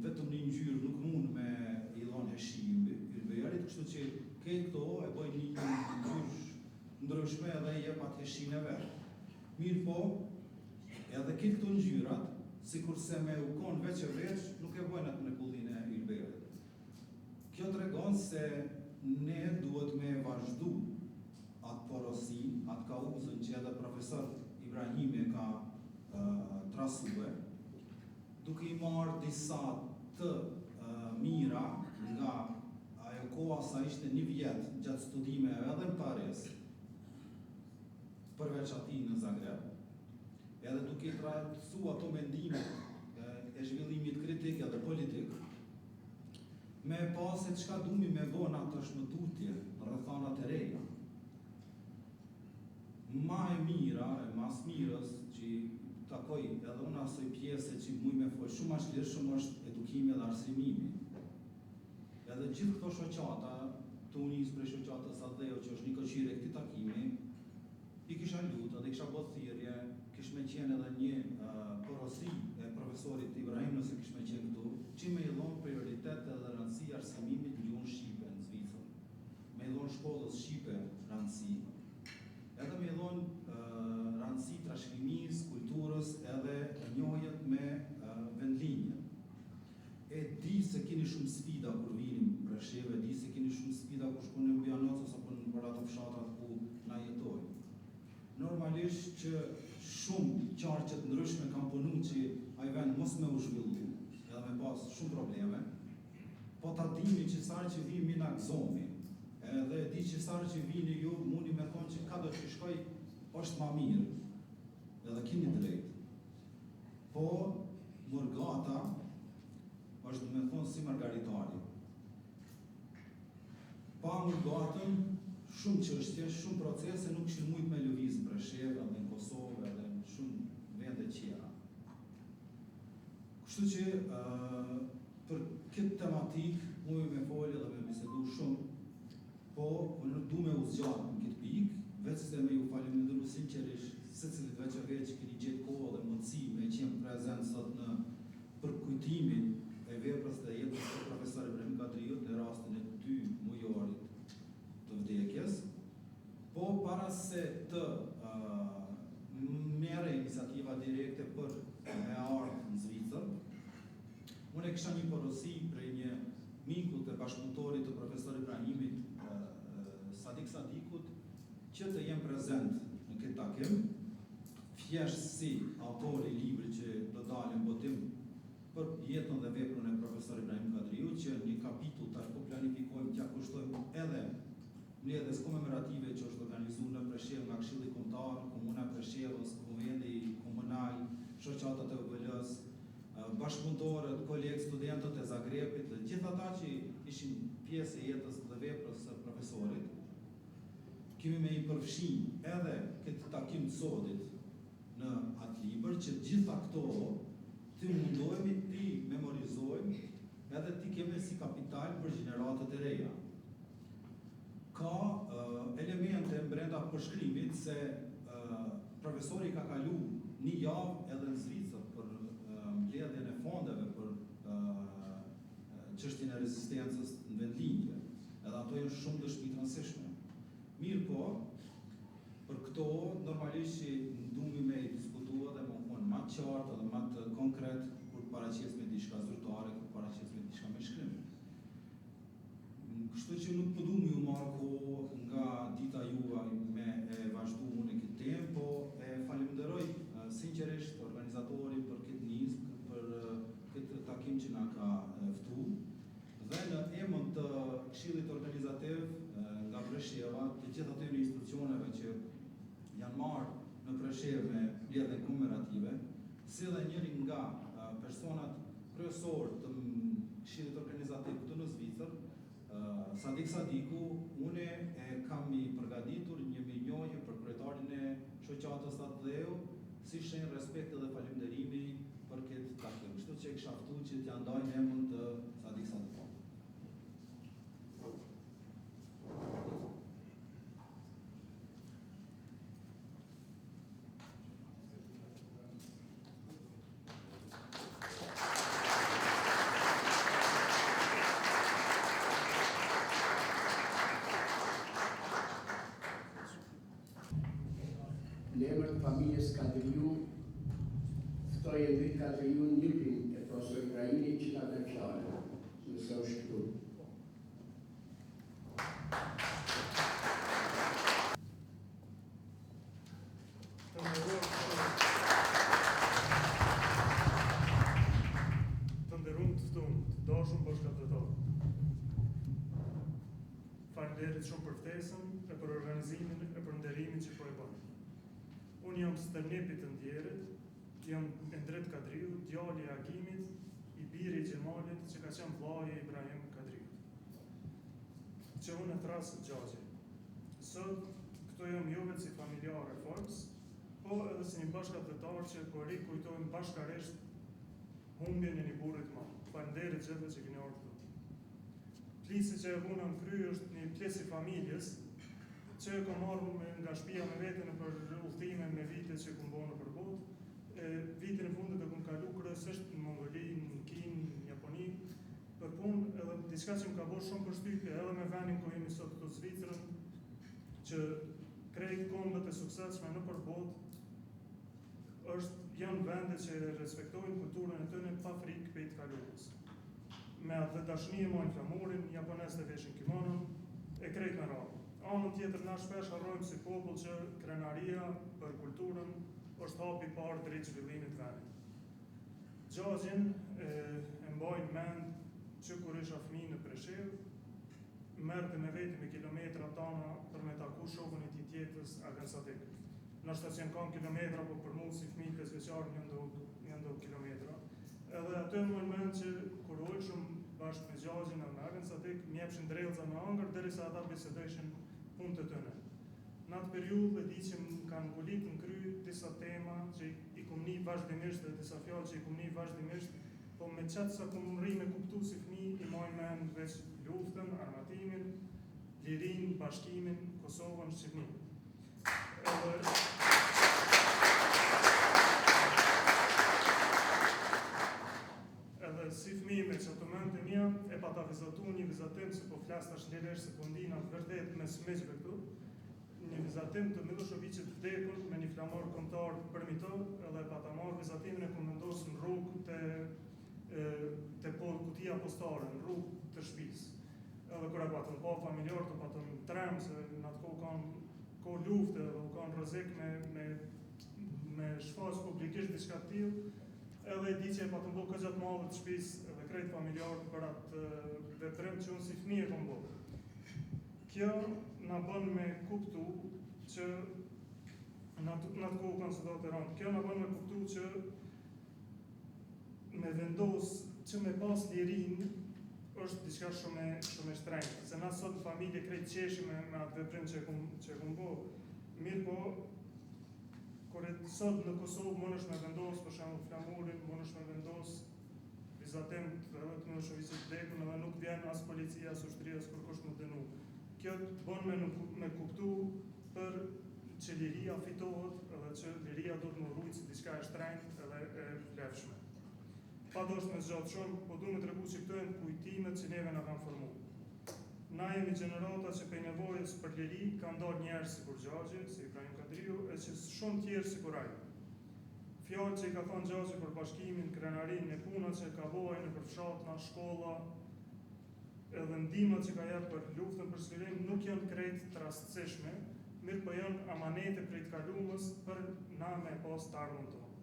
vetëm një ngjyrë nuk mund me i dhënë heshim Ylberit, kështu që këto e bëjnë një ngjyrë ndryshme dhe i jep atë heshin e vet. Mirë po, edhe këto ngjyrat, sikurse me u kon veç e veç, nuk e bojnë atë mrekullinë e Ylberit. Kjo tregon se ne duhet me vazhdu atë porosi, atë kauzën që edhe profesor Ibrahimi ka trasue, duke i marrë disa të mira nga ajo koha sa ishte një vjet gjatë studimeve edhe në Paris, përveç atij në Zagreb, edhe duke i trajtësu ato mendimet e zhvillimit kritik edhe politik, me pas se çka dumi me bona të shmëtutje në rrethanat e reja. Ma e mira, e mas mirës që takoj edhe unë asoj pjesë që muj me folë shumë ashlirshëm është edukimi dhe arsimimi. Edhe gjithë këto shoqata, të unisë prej shoqatës Adheu që është një koqire këti takimi, i kisha lutë dhe kisha bërë thirrje, kish me qenë edhe një porosi e profesorit Ibrahim nëse kish me qenë këtu, që me i dhonë prioritet edhe rëndësi arsimimit gjuhën shqipe në Zvicër. Me i dhonë shkollës shqipe rëndësi, edhe me i dhonë rëndësi trashëgimisë, kulturës edhe njohjet me vendlinje. E di se keni shumë sfida kur vinim në Preshevë, di se keni shumë sfida kur shkoni në Bujanovce apo në për ato fshatrat ku na jetojnë. Normalisht që shumë qarqet ndryshme kam punu që ai vend mos me u zhvillu, edhe me pas shumë probleme, po ta dimi që sarë që vimi na gëzomi, edhe di që sarë që vini ju mundi me thonë që ka do që shkoj është ma mirë, edhe kini drejt. Po, Murgata është me thonë si Margaritari. Pa Murgatën, shumë çështje, shumë procese nuk kishin mujt me lëviz në Preshevë, edhe në Kosovë, edhe në shumë vende tjera. Kështu që për këtë tematik muj me folë edhe me bisedu shumë, po unë nuk du me u zgjatë në këtë pikë, veç se me ju falenderoj sinqerisht secilit veç e veç që keni gjetë kohë dhe mundësi me qenë prezent sot në përkujtimin e veprës dhe jetës të profesor Ibrahim Kadriut në rastin e 2 mujorit të vdekjes, po para se të merre iniciativa direkte për me ardhur në Zvicër, unë e kisha një porosi prej një mikut e bashkëpunëtorit të profesor Ibrahimit, Sadik Sadikut, që të jem prezent në këtë takim, thjesht si autori i librit që do dalë në botim për jetën dhe veprën e profesor Ibrahim Kadriut, që një kapitull tash po planifikojmë t'ja kushtojmë edhe mbledhjes komemorative që është organizuar në Preshevë nga Këshilli Kombëtar, Komuna e Preshevës, Kuvendi Komunal, shoqatat e UBL-s, bashkëpunëtorët, kolegë, studentët e Zagrebit dhe gjithë ata që ishin pjesë e jetës dhe veprës së profesorit. Kemi me i përfshin edhe këtë takim të sotit në atë libër që gjitha këto të mundohemi të memorizojmë edhe të kemi si kapital për gjeneratët e reja. Ka elemente brenda përshkrimit se profesori ka kalu një javë edhe në Zvicër për mbledhjen e fondeve për çështjen e rezistencës në vendlinje, edhe ato janë shumë dëshmi të rëndësishme. Mirë po, për këto, normalisht që ndumi me i diskutua dhe më thonë ma qartë dhe ma të konkret kur paraqes me diçka zyrtare, kur paraqes me diçka me shkrim. Kështu që nuk përdu më ju marrë kohë nga dita juaj me e vazhdu unë e këtë temë, po e falemnderoj sinqerisht organizatori për këtë nismë, për këtë takim që na ka ftu, dhe në emën të Këshillit Organizativ nga Presheva, të gjithë atyre institucioneve që janë marrë në Preshevë me mbledhjen komemorative, si dhe njëri nga personat kryesor të Këshillit Organizativ këtu në Zvicër, Sadik Sadiku, une e kam i përgatitur një minjohje për kryetarin e shoqatës atë dheu, si shenjë respekti dhe falenderimi për këtë takim. Kështu që e kisha ftu që t'ja ndaj në emën të Sadik Sadiku. Në emër të familjes Kadriu, ftoj Endrit Kadriu njëpin e profesor Ibrahimi që ta me fjallë, nëse është këtu. Të nderuar të ftuar, të dashur bashkëpunëtor. Faleminderit shumë për ftesën e për organizimin e për nderimin që po e bën. Unë jam stërnepi të ndjerit, jam Endret Kadriu, djali i Agimit, i biri i Xhemalit që ka qenë vllai i Ibrahim Kadriut. Që unë e trasë Xhaxhi. Sot këto jam jo vetëm si familjar e folës, po edhe si një bashkëpunëtor që po rikujtojmë bashkërisht humbjen e një burri të madh. Faleminderit gjithëve që keni ardhur këtu. Plisi që e vuna në kry është një pjesë i familjes që e kom marrë nga shtëpia me veten për udhëtime me vite që kom bënë për botë. Vitin e fundit e kom kalu kryesisht në Mongoli, në Kinë, në Japoni, për punë edhe diçka që më ka bërë shumë përshtypje edhe me vendin ku jemi sot këtu Zvicrën, që krejt kombët e suksesshme në për botë janë vende që respektojnë kulturën e tyre pa frikë prej të kaluarës. Me atë dashni e mojnë flamurin, japonezët e veshin kimonon, e krejt në radhë. Anën tjetër na shpesh harrojmë si popull që krenaria për kulturën është hapi i parë drejt zhvillimit të vendit. Xhaxhin e mbaj mend që kur isha fëmijë në Preshevë, merrte me veti me kilometra tana për me taku shokun e tij tjetës Agan Sadik. Në shtacion kanë kilometra, po për mua si fëmijë të zgjeçar një ndo kilometra. Edhe aty më mend që kur ulshëm bashkë me Xhaxhin në Agan Sadik, më jepshin drellza me ëngër derisa ata bisedojshin punë të tyre. Në atë periudhë e di që më kanë ngulit në kry disa tema që i kom një vazhdimisht dhe disa fjallë që i kom një vazhdimisht, po me qatë sa kom rri me kuptu si fëmijë i mojnë me në veç luftën, armatimin, lirin, bashkimin, Kosovën, Shqipërinë. Edhe si fëmijë me që të mëndë të mija, e pa ta vizatu një vizatim, se po flasë të shlelesh se po ndina vërdet me smyqve këtu, një vizatim të Miloševićit të vdekur me një flamor kombëtar përmitor, edhe pa ta marrë vizatimin e komendosë në rrugë të kutia postare, në rrugë të shtëpisë. Edhe kura pa të në pa familjar, të pa të në tremë, se në atë kohë kanë kohë lufte, edhe kanë rrezik me shfaq publikisht diçka të tillë, edhe di që e pa të mbo këtë gjatë madhe të shtëpisë edhe krejt familjar për atë veprim që unë si fëmijë kom bërë. Kjo na bën me kuptu që në atë kohë kandidat e rëndë. Kjo na bën me kuptu që me vendos që me pas lirin është diçka shumë e shtrenjtë. Se na sot familje krejt qeshi me atë veprim që kom bërë. Mirë po, kur sot në Kosovë mundesh me vendos për shembull flamurin, mundesh me vendos vizatim edhe të Miloševićit vdekur, edhe nuk vjen as policia, as ushtria, as kërkush më dënu. Kjo të bën me kuptu për që liria fitohet edhe që liria do të më rrujtë si diçka e shtrenjtë edhe e vlefshme. Pa do është me zgjatë shumë, po du me të regu që këto e në kujtimet që neve nga kanë formu. Na jemi gjenerata që pej nevojës për liri ka ndarë njerës si kur Gjagje, si Ibrahim Kadriu, e që shumë tjerë si kur ai. Fjallë që i ka thonë Gjagje për bashkimin, krenarin e puna që ka bojë në përfshatna, shkolla, edhe ndihmat që ka jepë për luftën për sfilim nuk janë krejt të rastësishme, mirë po janë amanete prej të kalumës për na me pas të ardhën tonë.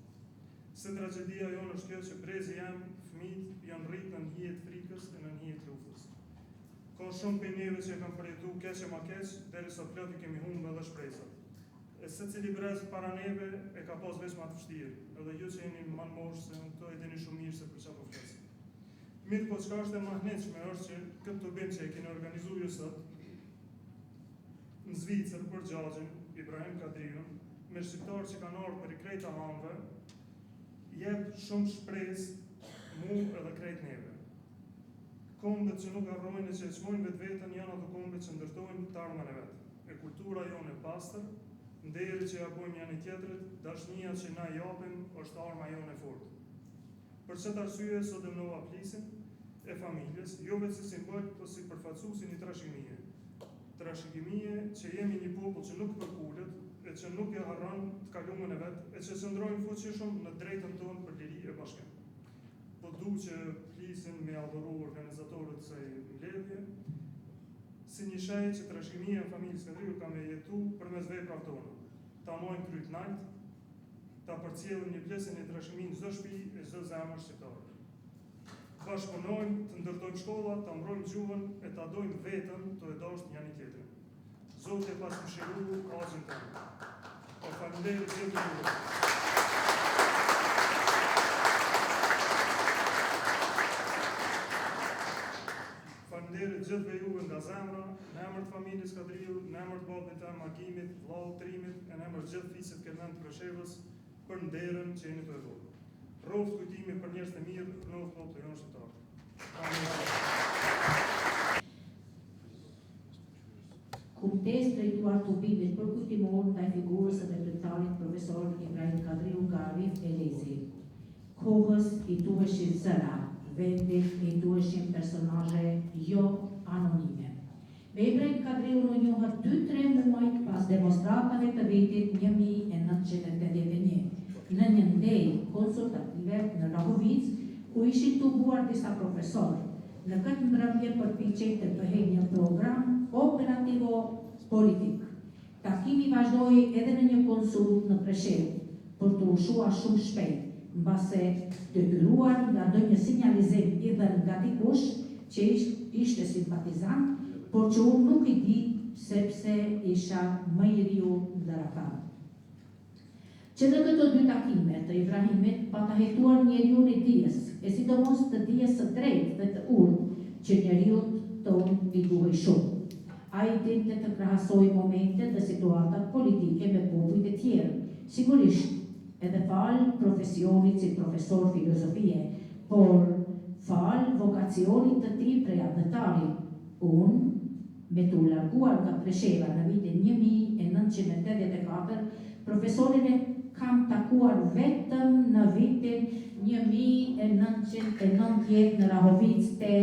Se tragedia jonë është kjo që brezi jam, fëmijët janë rritë në njihet frikës e në njihet luftës. Ka shumë për neve që e kam përjetu keq e ma keq, derisa plot i kemi humbë edhe shpresat. E se cili brez para neve e ka pas veç ma të vështirë, edhe ju që jeni manë moshë se në këto e dini shumë mirë se për qa po flesim. Mirë po qka është e mahnetshme është që këtë të bim që e keni organizu ju sot, në Zvicër për Gjagjen, Ibrahim Kadriun, me shqiptarë që kanë ardhur për i krejta hanve, jep shumë shpresë mu edhe krejt neve. Kombet që nuk arrojnë e që e qmojnë vetë vetën janë ato kombet që ndërtojnë të ardhmën e vetë. E kultura jonë e pastër, nderi që japojnë janë i tjetërit, dashnia që na japim është arma jonë e fortë. Për çet arsye sot e mnova plisin e familjes, jo vetë si simbol, po si përfaqësuesi një trashëgimie. Trashëgimie që jemi një popull që nuk përkullet e që nuk e harron të kalumën e vet, e që qëndrojmë fuqishëm në drejtën tonë për liri e bashkim. Po du që plisin me adhuru organizatorët se mbledhje, si një shaj që trashëgimia e familjes Kadriu ka me jetu përmes veprave tona. Ta mojnë kryt najt, ta përcjellin një pjesë në trashëgimin çdo shtëpi e çdo zemër shqiptare. Bashkëpunojmë, të ndërtojmë shkolla, ta mbrojmë gjuhën e ta dojmë vetën të e dashur njëri tjetrin. Zoti e pasmëshiru haxhin tonë. Faleminderit gjithë juve. Faleminderit gjithëve juve nga zemra, në emër të familjes Kadriu, në emër të babait të Magimit, vllau Trimit, në emër të gjithë fisit Kermen të Kreshevës, për nderën që jeni të dhënë. Roft kujtimi për njerëz të mirë, roft popull jonë shqiptar. Kumtes drejtuar të bimit për kujtimor ndaj figurës së veprimtarit profesor Ibrahim Kadriu nga Arif Elezi. Kohës i duheshin zëra, vendit i duheshin personazhe jo anonime. Me Ibrahim Kadriu në njohët 2-3 muaj pas demonstratave të vitit 1981, në një ndej konsultative në Rahovic, ku ishin të buar disa profesorë. Në këtë mbrëmje përpiqej të bëhej një program operativo politik. Takimi vazhdoi edhe në një konsult në Preshevë, për të ushuar shumë shpejt, mbase detyruar nga ndonjë sinjalizim i dhënë nga dikush që ishte simpatizant, por që unë nuk i di sepse isha më i riu ndër ata. Që në këto 2 takime të Ibrahimit pa të hetuar njeriu i dijes, e sidomos të dijes së drejtë dhe të urtë që njeriu tonë i duhej shumë. Ai dinte të krahasoj momentet dhe situatat politike me popujt e tjerë, sigurisht edhe fal profesionit si profesor filozofie, por fal vokacionit të tij preadhetari. Unë, me të larguar nga Presheva në vitin 1984, profesorin e kam takuar vetëm në vitin 1990 në Rahovic te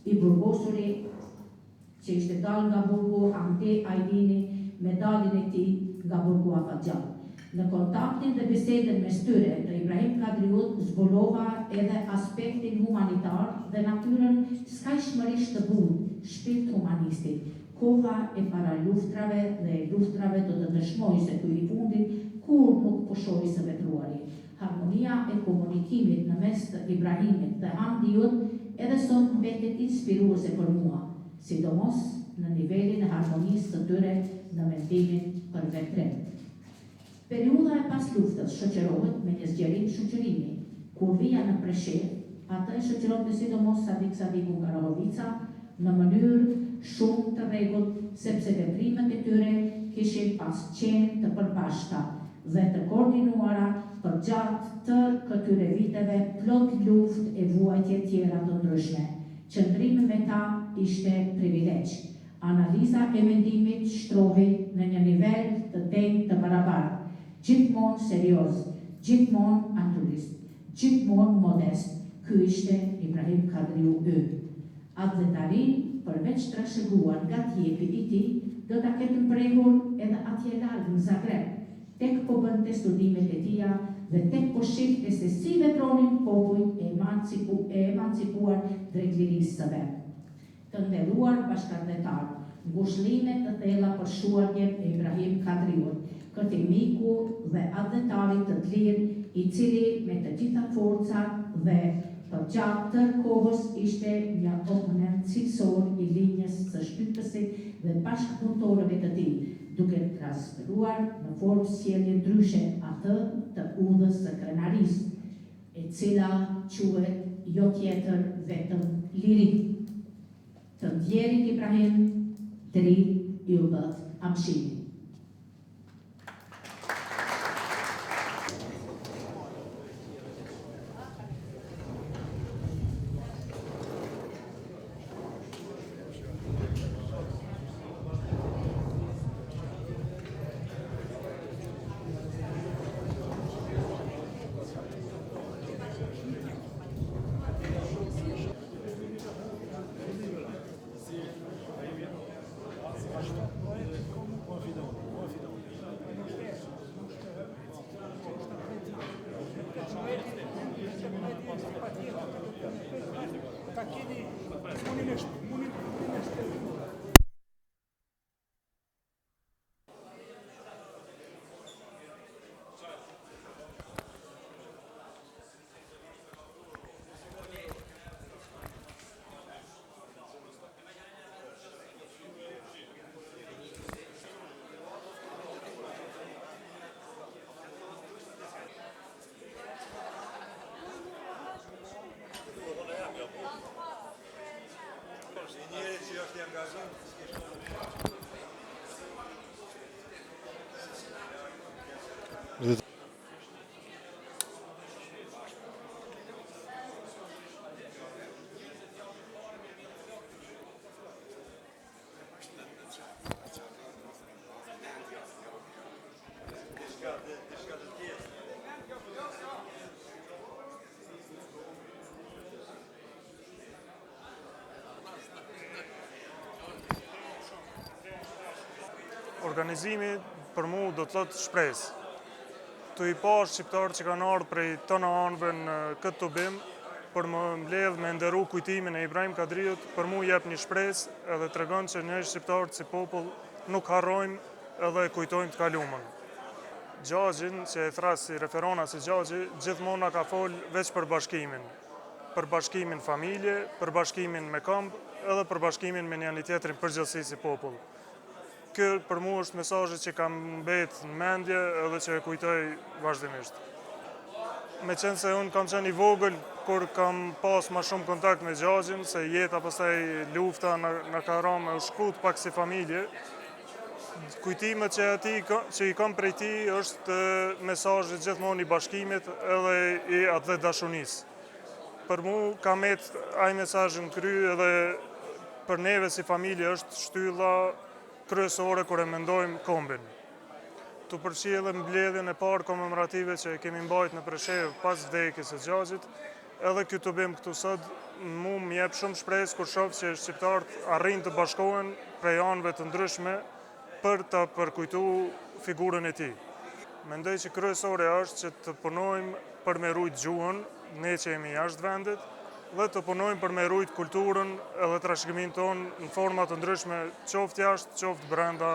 i burgosuri që ishte dal nga burgu Amte Ajdini me dalin e tij nga burgu Afatgjall. Në kontaktin dhe bisedën mes tyre të Ibrahim Kadriut zbulova edhe aspektin humanitar dhe natyrën skajshmërisht të butë, shpirt humanistik. Koha e para luftrave dhe luftrave do të dëshmojë se ky i fundit kur nuk po shohi së vetruari. Harmonia e komunikimit në mes të Ibrahimit dhe Hamdiut edhe sot mbetet inspiruese për mua, sidomos në nivelin e harmonisë të tyre në mendimin për veprim. Periudha e pas luftës shoqërohet me një zgjerim shoqërimi. Kur vija në Preshevë, atë e shoqëronte sidomos Sadik Sadiku nga Rahovica në mënyrë shumë të rregullt, sepse veprimet e tyre kishin pas qenë të përbashkëta dhe të koordinuara përgjatë tërë këtyre viteve plot luftë e vuajtje tjera të ndryshme. Qëndrimi me ta ishte privilegj. Analiza e mendimit shtrohej në një nivel të denjë të barabartë, gjithmonë serioz, gjithmonë altruist, gjithmonë modest. Ky ishte Ibrahim Kadriu ynë. Atletari përveç trashëguar nga tjepi I tij, do ta ketë prehur edhe atje larg në Zagreb, tek po bënte studimet e tija dhe tek po shifte se si vepronin popujt e emancipuar drejt lirisë së vet. Të nderuar bashkëdhetar, ngushëllime të thella për shuarjen e Ibrahim Kadriut, këtij miku dhe adhetari të lirë, I cili me të gjitha forcat dhe për gjatë tërë kohës ishte një oponent cilësor I linjës së shtypësit dhe bashkëpunëtorëve të tij, duke transferuar në formë sjellje ndryshe atë të udhës së krenarisë, e cila quhet jo tjetër vetëm liri. Të ndjerit Ibrahim, deri ju bët amshimi. Organizimi për mu do të thotë shpresë. Të I pash shqiptarë që kanë ardhur prej tëna anëve në këtë tubim për më mbledh me nderu kujtimin e Ibrahim Kadriut, për mu jep një shpresë edhe tregon që ne shqiptarët si popull nuk harrojmë edhe kujtojmë të kaluamën. Gjaxhin që e thras si referona si Gjaxhi gjithmonë na ka fol veç për bashkimin. Për bashkimin familje, për bashkimin me këmbë, edhe për bashkimin me njëri tjetrin përgjithësi si popull. Kjo për mu është mesazhi që kam mbet në mendje edhe që e kujtoj vazhdimisht. Me qenë se unë kam qenë I vogël kur kam pas ma shumë kontakt me Gjaxhin, se jeta pastaj lufta në ka ra me u shkrut pak si familje, kujtimet që I kam prej tij është mesazhi gjithmonë I bashkimit edhe I atë dashurisë. Për mu ka met ai mesazh në kry edhe për neve si familje është shtylla kryesore kur e mendojmë kombin. Tu përfshi edhe mbledhjen e parë komemorative që kemi mbajtur në Preshevë pas vdekjes së Gjaxhit, edhe ky tubim këtu sot mu më jep shumë shpresë kur shoh që shqiptarët arrin të bashkohen prej anëve të ndryshme për të përkujtuar figurën e tij. Mendoj që kryesore është që të punojmë për me rujt gjuhën, ne që jemi jashtë vendit, dhe të punojmë për me rujt kulturën edhe trashëgimin tonë në forma të ndryshme, qoftë jashtë, qoftë brenda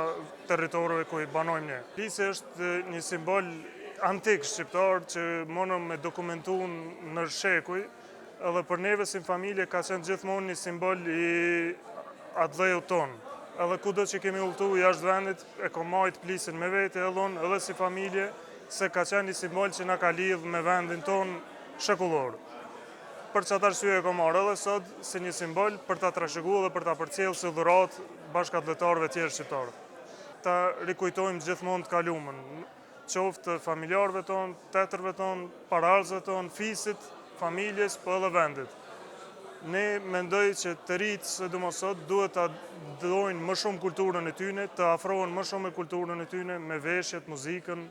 territorëve ku I banojmë ne. Lisi është një simbol antik shqiptar që munëm me dokumentu në shekuj, edhe për neve si familje ka qenë gjithmonë një simbol I atdhejut tonë. Edhe kudo që kemi udhëtu jashtë vendit, e kom majt plisin me vete edhe si familje, se ka qenë një simbol që na ka lidh me vendin tonë shekullor. Për çfarë arsye e kom marrë edhe sot si një simbol për ta trashëguar dhe për ta përcjellë si dhuratë bashkëdhetarëve tjerë shqiptarë. Ta rikujtojmë gjithmonë të kaluamën, qoftë familjarëve tonë, tetërve tonë, paraardhësve tonë, fisit, familjes, po edhe vendit. Ne mendoj që të rritë së dëmos sot duhet ta dojnë më shumë kulturën e tyne, të afrohen më shumë me kulturën e tyne, me veshjet, muzikën,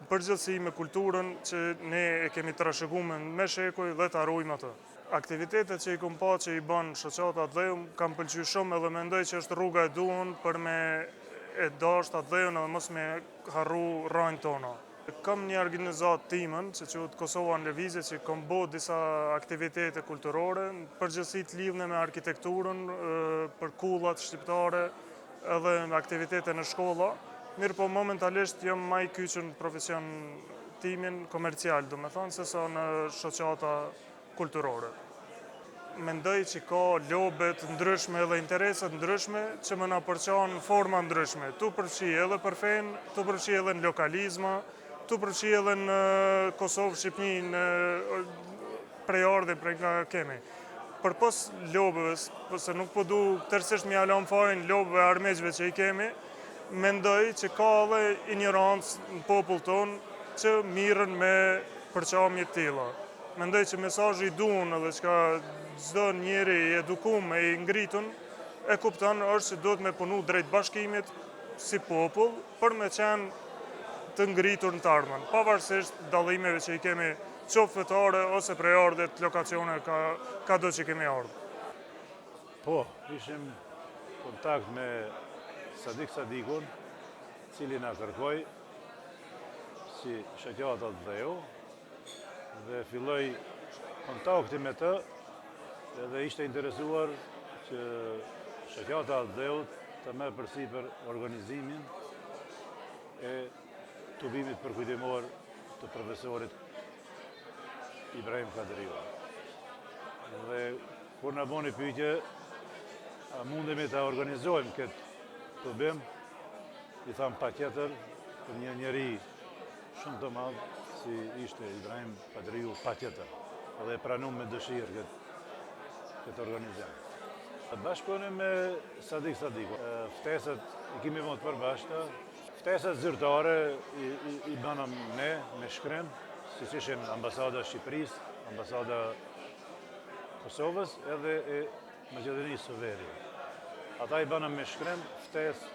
përgjithësi me kulturën që ne e kemi trashëguar me shekuj dhe ta ruajmë atë. Aktivitetet që i kom pa që i bën shoqata Dheu kam pëlqyer shumë edhe mendoj që është rruga e duhur për me e dashur atë Dheun edhe mos me harru rrojnë tona. Kam një organizat timën që quhet Kosova në Lëvizje që kom bo disa aktivitete kulturore, në përgjithësi të lidhme me arkitekturën, për kullat shqiptare edhe në aktivitete në shkolla. Mirë po momentalisht jam më i kyçur në profesion timin komercial, do me thonë, se sa në shoqata kulturore. Mendoj që ka lobet ndryshme dhe interesat ndryshme që më na përçan në forma ndryshme. Tu përfshi edhe për fen, tu përfshi edhe në lokalizma, tu përfshi edhe në Kosovë, Shqipni, në prejardhe prej nga kemi. Për pos lobëve, se nuk po du tërësisht mi alon fajnë lobëve armiqve që i kemi, mendoj që ka edhe ignorancë në popull tonë që mirën me përqamje të tilla. Mendoj që mesazhi i duhur edhe që çdo njeri i edukum e i ngritun e kupton është që duhet me punu drejt bashkimit si popull për me qenë të ngritur në të ardhmen, pavarësisht dallimeve që i kemi qoftë fetare ose prejardhe të lokacione ka do që kemi ardhur. Po, ishim kontakt me Sadik Sadikun, cili na kërkoi si shoqata Dheu dhe filloi kontakti me të edhe ishte interesuar që shoqata Dheu të merr përsipër organizimin e tubimit përkujtimor të profesorit Ibrahim Kadriu. Dhe kur na boni pyetje, a mundemi ta organizojmë këtë tubim, i tham patjetër për një njeri shumë të madh si ishte Ibrahim Kadriu, patjetër. Edhe e pranum me dëshirë këtë organizim. Bashkëpunim me Sadik Sadiku. Ftesat i kemi vënë të përbashkëta. Ftesat zyrtare i bënëm ne me shkrim, siç ishin ambasada Shqipërisë, ambasada Kosovës edhe e Maqedonisë së Veriut. Ata i bënëm me shkrim ftesë,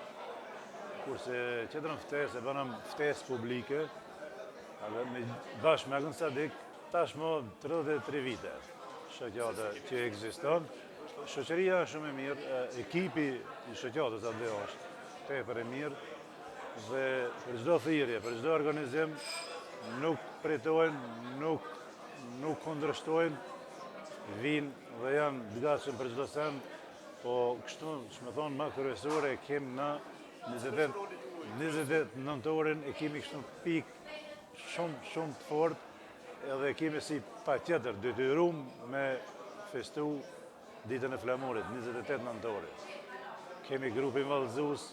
kurse tjetrën ftesë e bënëm ftesë publike, bashkë me Agën Sadik, tashmë 33 vite shoqata që ekziston. Shoqëria është shumë e mirë, ekipi i shoqatës atë është tepër e mirë dhe për çdo thirrje, për çdo organizim nuk pritojnë, nuk kundërshtojnë, vinë dhe janë të gatshëm për çdo send, po kështu, që më thonë, më kryesore e kemi në 28 nëntorin e kemi kështu pikë shumë të fort edhe e kemi si patjetër detyruar me festu ditën e flamurit, 28 nëntorit. Kemi grupin vallëzues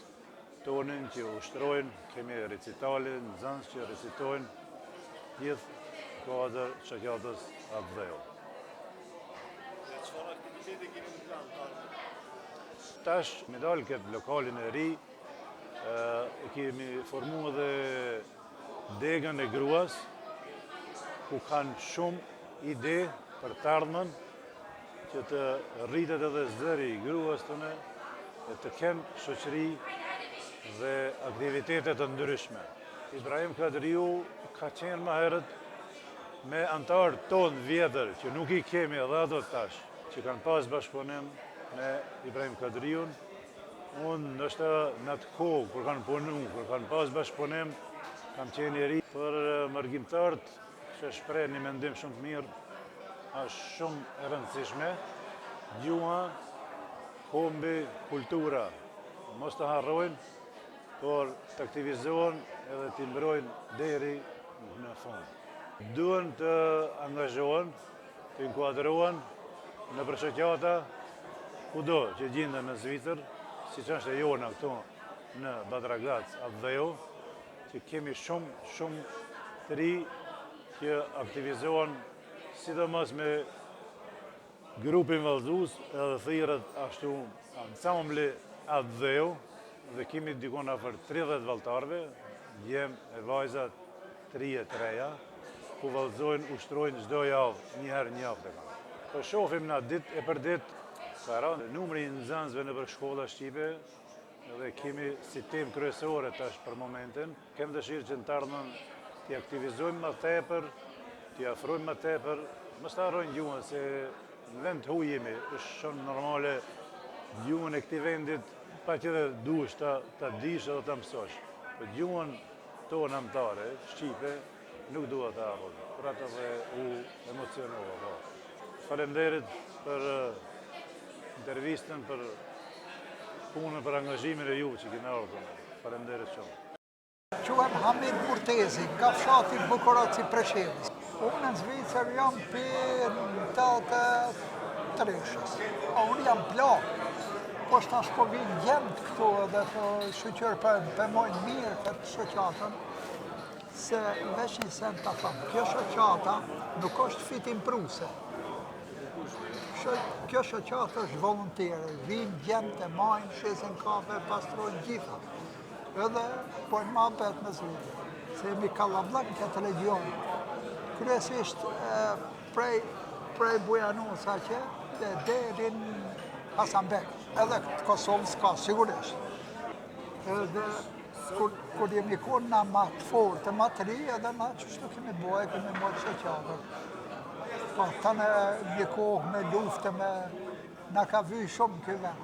tonin që ushtrojnë, kemi recitalin, nxënës që recitojnë gjithë kuadër shoqatës Dheu. Çfarë aktivitete keni në plan? Tash me dalë këtë lokalin e ri, kemi formu edhe degën e gruas, ku kanë shumë ide për të ardhmen, që të rritet edhe zëri i gruas tonë, e të kenë shoqëri dhe aktivitetet të ndryshme. Ibrahim Kadriu ka qenë më herët me antarë tonë vjetër, që nuk i kemi edhe ato tash, që kanë pas bashkëpunim me Ibrahim Kadriun. Unë nështë në të kohë, kur kanë punu, kur kanë pas bashkëpunim, kam qenë i ri për mërgjimtarët që shpreh një mendim shumë të mirë, është shumë e rëndësishme, gjuha, kombi, kultura, mos të harrojnë, por të aktivizohen edhe të mbrojnë deri në fund. Duhen të angazhohen, të inkuadrohen në shoqata kudo që gjenden në Zvicër, siç është e jona këtu në Badragac, Dheu, që kemi shumë të ri që aktivizohen sidomos me grupin vallëzues edhe thirrët ashtu ansambli Dheu, dhe kemi dikon afër 30 vallëtarëve, djem e vajzat 3 e reja, ku vallëzojnë, ushtrojnë çdo javë, një herë një javë të kanë. Po shohim na ditë e për ditë, ka rënë numri i nxënësve nëpër shkolla shqipe, dhe kemi si temë kryesore tash për momentin, kem dëshirë që në të ardhmen t'i aktivizojmë më tepër, t'i afrojmë më tepër, mos ta harrojnë gjuhën se në vend të jemi, është shumë normale gjuhën e këtij vendit, pa që dhe duhesh ta dish edhe ta mësosh. Po gjuhën tonë anëtare, shqipe, nuk dua ta harroj. Për atë dhe u emocionova. Po. Faleminderit për intervistën, për punën, për angazhimin e ju që keni ardhur. Faleminderit shumë. Quhem Hamid Murtezi, nga fshati Bukuroci Preshevës. Unë në Zvicër jam për të treshës. Unë jam plak, po shtash po vinë gjemt këtu edhe të shëqyrë për mojnë mirë këtë shëqatën, se veç një sen të thëmë, kjo shëqata nuk është fitim pruse. Kjo shëqatë është volontere, vinë gjemt e majnë, shesin kafe, pastrojnë gjitha. Edhe pojnë ma bet me Zvicër, se jemi kallabllak në këtë region. Kryesisht prej Bujanosa që dhe derin Hasanbek, edhe këtë Kosovës ka, sigurisht. Edhe kur jemi konë na ma të fortë, ma të ri, edhe na qështu kemi bojë, kemi mojë shëqatër. Po, tënë një kohë me lufte, na ka vyjë shumë këve.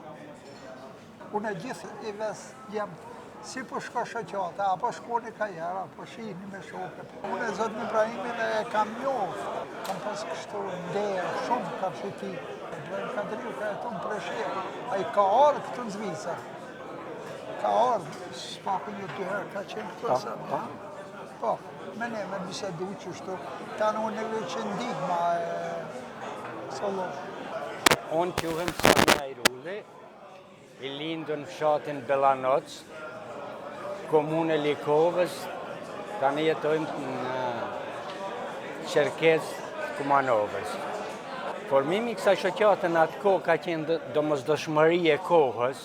Unë e gjithë i ves jemë si po shko shëqate, apo shkoni kajera, apo shihni me shoke. Unë e Zotin Ibrahimin e kam njoftë, kam pas kështu nderë, shumë ka shëti. Ibrahim Kadriu ka jetu në Preshevë, a i ka ardhë këtu në Zvicër. Ka ardhë, s'paku një dy herë, ka qenë këtu se. Po, me ne me bisedu qështu, tanë unë e që ndigma e Solov. Unë quhem Sanja Irulli, i lindur në fshatin Belanoc, Komune Likovës, tani jetojmë në Qerkez Kumanovës. Formimi kësaj shoqate në atë kohë ka qenë domosdoshmëri e kohës,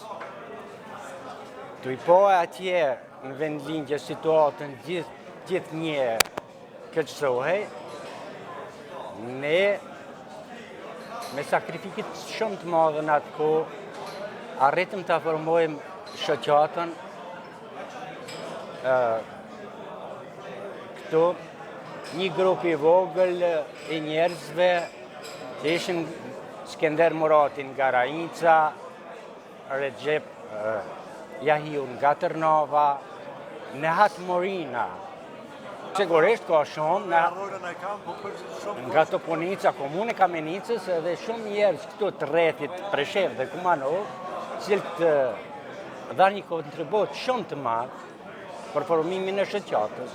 të i po atje në vendlindje situatën gjithë një këtësohej, ne me sakrifikit shumë të madhe në atë kohë, arritëm të formojmë shoqatën. Këtu një grup i vogël i njerëzve ishin Skender Murati nga Rainca, Recep Jahiu nga Tërnava, Nehat Morina. Sigurisht ka shumë nga Toponica, komune Kamenicës dhe shumë njerëz këtu të rrethit Preshevë dhe Kumanov, cilët dhanë një kontribut shumë të madh për formimin e shoqatës,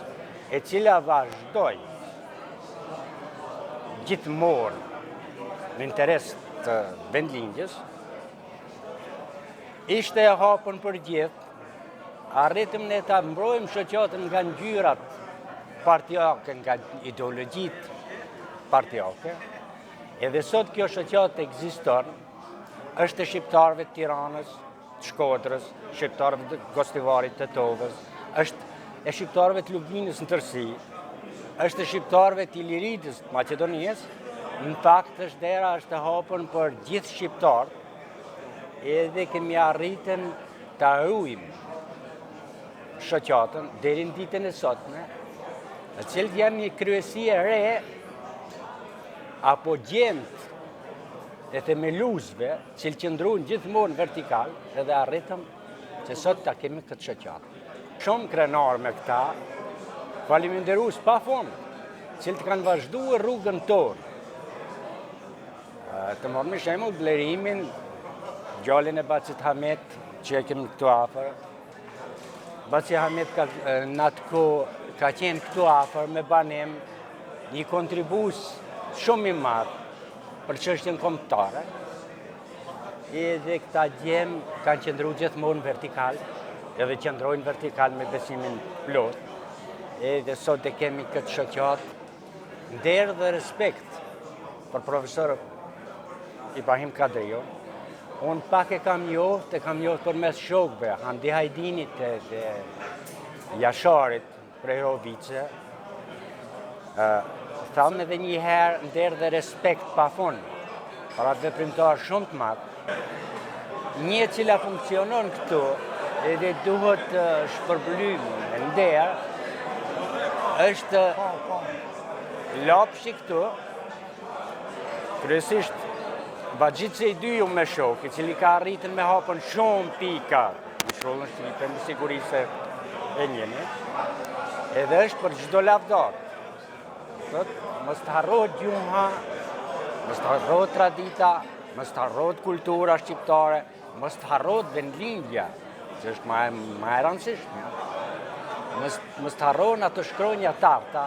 e cila vazhdoi gjithmonë në interes të vendlindjes, ishte e hapur për gjithë, arritëm ne ta mbrojmë shoqatën nga ngjyrat partijake, nga ideologjit partijake, edhe sot kjo shoqatë ekziston, është e shqiptarëve të Tiranës, të Shkodrës, shqiptarëve të Gostivarit të Tovës, është e shqiptarëve të Lubinës në tërësi, është e shqiptarëve të Iliritës të Maqedonisë, në fakt është dera është e hapur për gjithë shqiptarë, edhe kemi arritën të ruajmë shoqatën deri në ditën e sotme, në cilët janë një kryesi e re, apo gjendë e themeluesve, që qëndruan gjithmonë vertikal, edhe arritëm që sot ta kemi këtë shoqatë. Shumë krenarë me këta, faleminderues pa fund, cilët kanë vazhduar rrugën tonë. Të marrë me shembull Blerimin, djalin e Bacit Hamet, që e kemi këtu afër. Baci Hamet në atë kohë ka qenë këtu afër me banem një kontribus shumë i madh për çështjen kombëtare. Edhe këta djemë kanë qëndruar gjithmonë vertikal, edhe qëndrojnë vertikal me besimin plot. Edhe sot e kemi këtë shoqatë, nder dhe respekt për profesor Ibrahim Kadriu. Unë pak e kam njoft për mes shokëve, Handi Hajdinit dhe Jasharit prej Rovice. Thamë edhe një herë nder dhe respekt pa fund, për atë veprimtar shumë të madh. Një cila funksionon këtu, edhe duhet shpërblymë në nder, është lapshi këtu, kryesisht Bagjici 2 ju me shok, I cili ka arritën me hapën shumë pika në shkollën shqipe, në sigurisë e njeni, edhe është për çdo lavdar. Mos të harrohet gjuha, mos të harrohet tradita, mos të harrohet kultura shqiptare, mos të harrohet vendlindja, që është më e rëndësishme. Mos të harrohen ato shkronja tarta,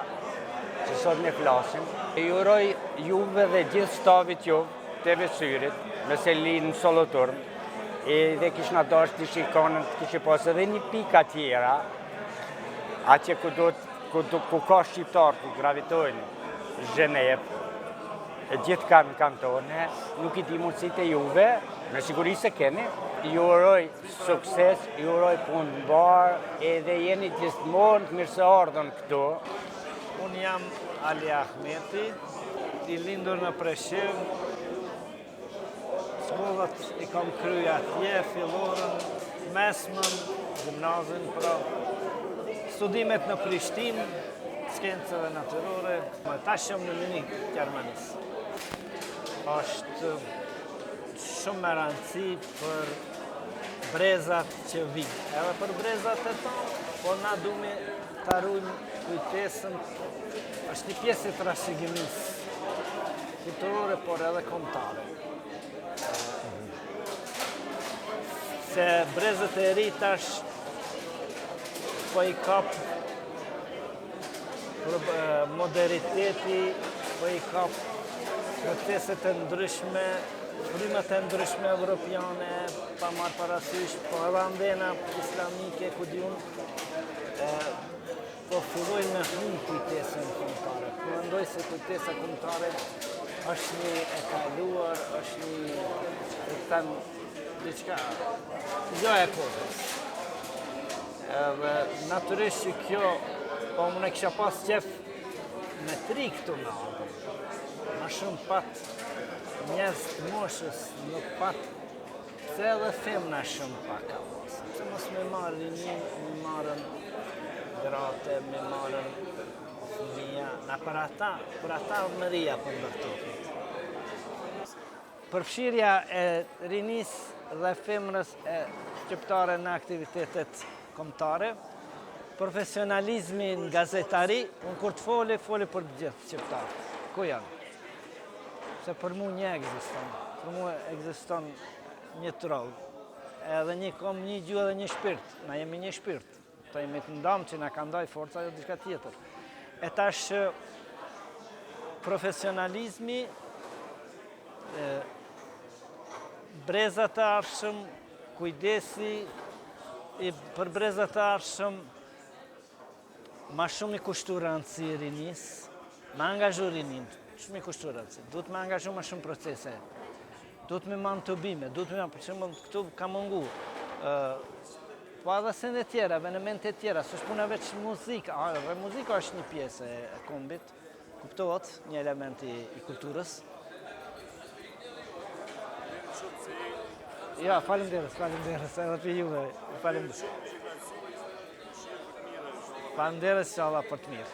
që sot ne flasim. Ju uroj juve dhe gjithë stafit juve, të Syrit, me Selin në Soloturm, dhe kishna dashur të shikonën, të kishë pas edhe një pika tjera, atje ku ka shqiptarë, ku gravitojnë Zhenevë, e gjithë kanë kantone, nuk I di mundësit e juve, me sigurisë se keni. Ju uroj sukses, ju uroj punë mbarë, edhe jeni gjithmonë të mirë se ardhën këtu. Unë jam Ali Ahmeti, I lindur në Preshev, shkollat I kam kryer atje, fillorën, mesmën, gjimnazin, pra studimet në Prishtinë, shkencave natyrore, tash jam në Munich, Gjermanisë. Është shumë me rëndësi për brezat që vijnë, edhe për brezat e tonë, po na duhemi ta ruajmë kujtesën, është një pjesë e trashëgimisë kulturore, por edhe kombëtare. Se brezët e ri tash po I kap moderniteti, po I kap proceset e ndryshme, frymat e ndryshme evropiane, pa marrë parasysh, po edhe andena islamike, ku diun, po fillojnë me humbë kujtesën kombëtare. Po mendoj se kujtesa kombëtare është një e kaluar, është një, them, diçka, jo e kohës. Edhe natyrisht që kjo, po unë e kisha pas qef me 3 këtu në ardhëm. Ma shumë pat njerëz të moshës, nuk pat se edhe femna shumë pak ka pas. Se mos me marrë rinin, me marrën grate, me marrën fëmija, na për ata mëria për ndërtopit. Përfshirja e rinis dhe femrës e shqiptare në aktivitetet kombëtare, profesionalizmi në gazetari, unë kur të foli për gjithë shqiptarë. Ku janë? Se për mu një egziston, për mu egziston një troll, edhe një kom një gjuhë dhe një shpirt, na jemi një shpirt, to jemi të ndamë që na ka ndaj forca dhe diçka tjetër. E tash profesionalizmi, brezat e arshëm, kujdesi për brezat e arshëm, ma shumë I kushtu rëndësi rinis, ma angazhu rinin, shumë I kushtu rëndësi, duhet me angazhu ma shumë procese, duhet me manë të bime, duhet me, për shumë këtu ka mungu, po edhe sende tjera, venemente tjera, së shpuna veç muzika, dhe muzika është një pjesë e kombit, kuptohet, një element I kulturës. Ja, faleminderit, edhe për juve, faleminderit. Faleminderit që Allah për të mirë.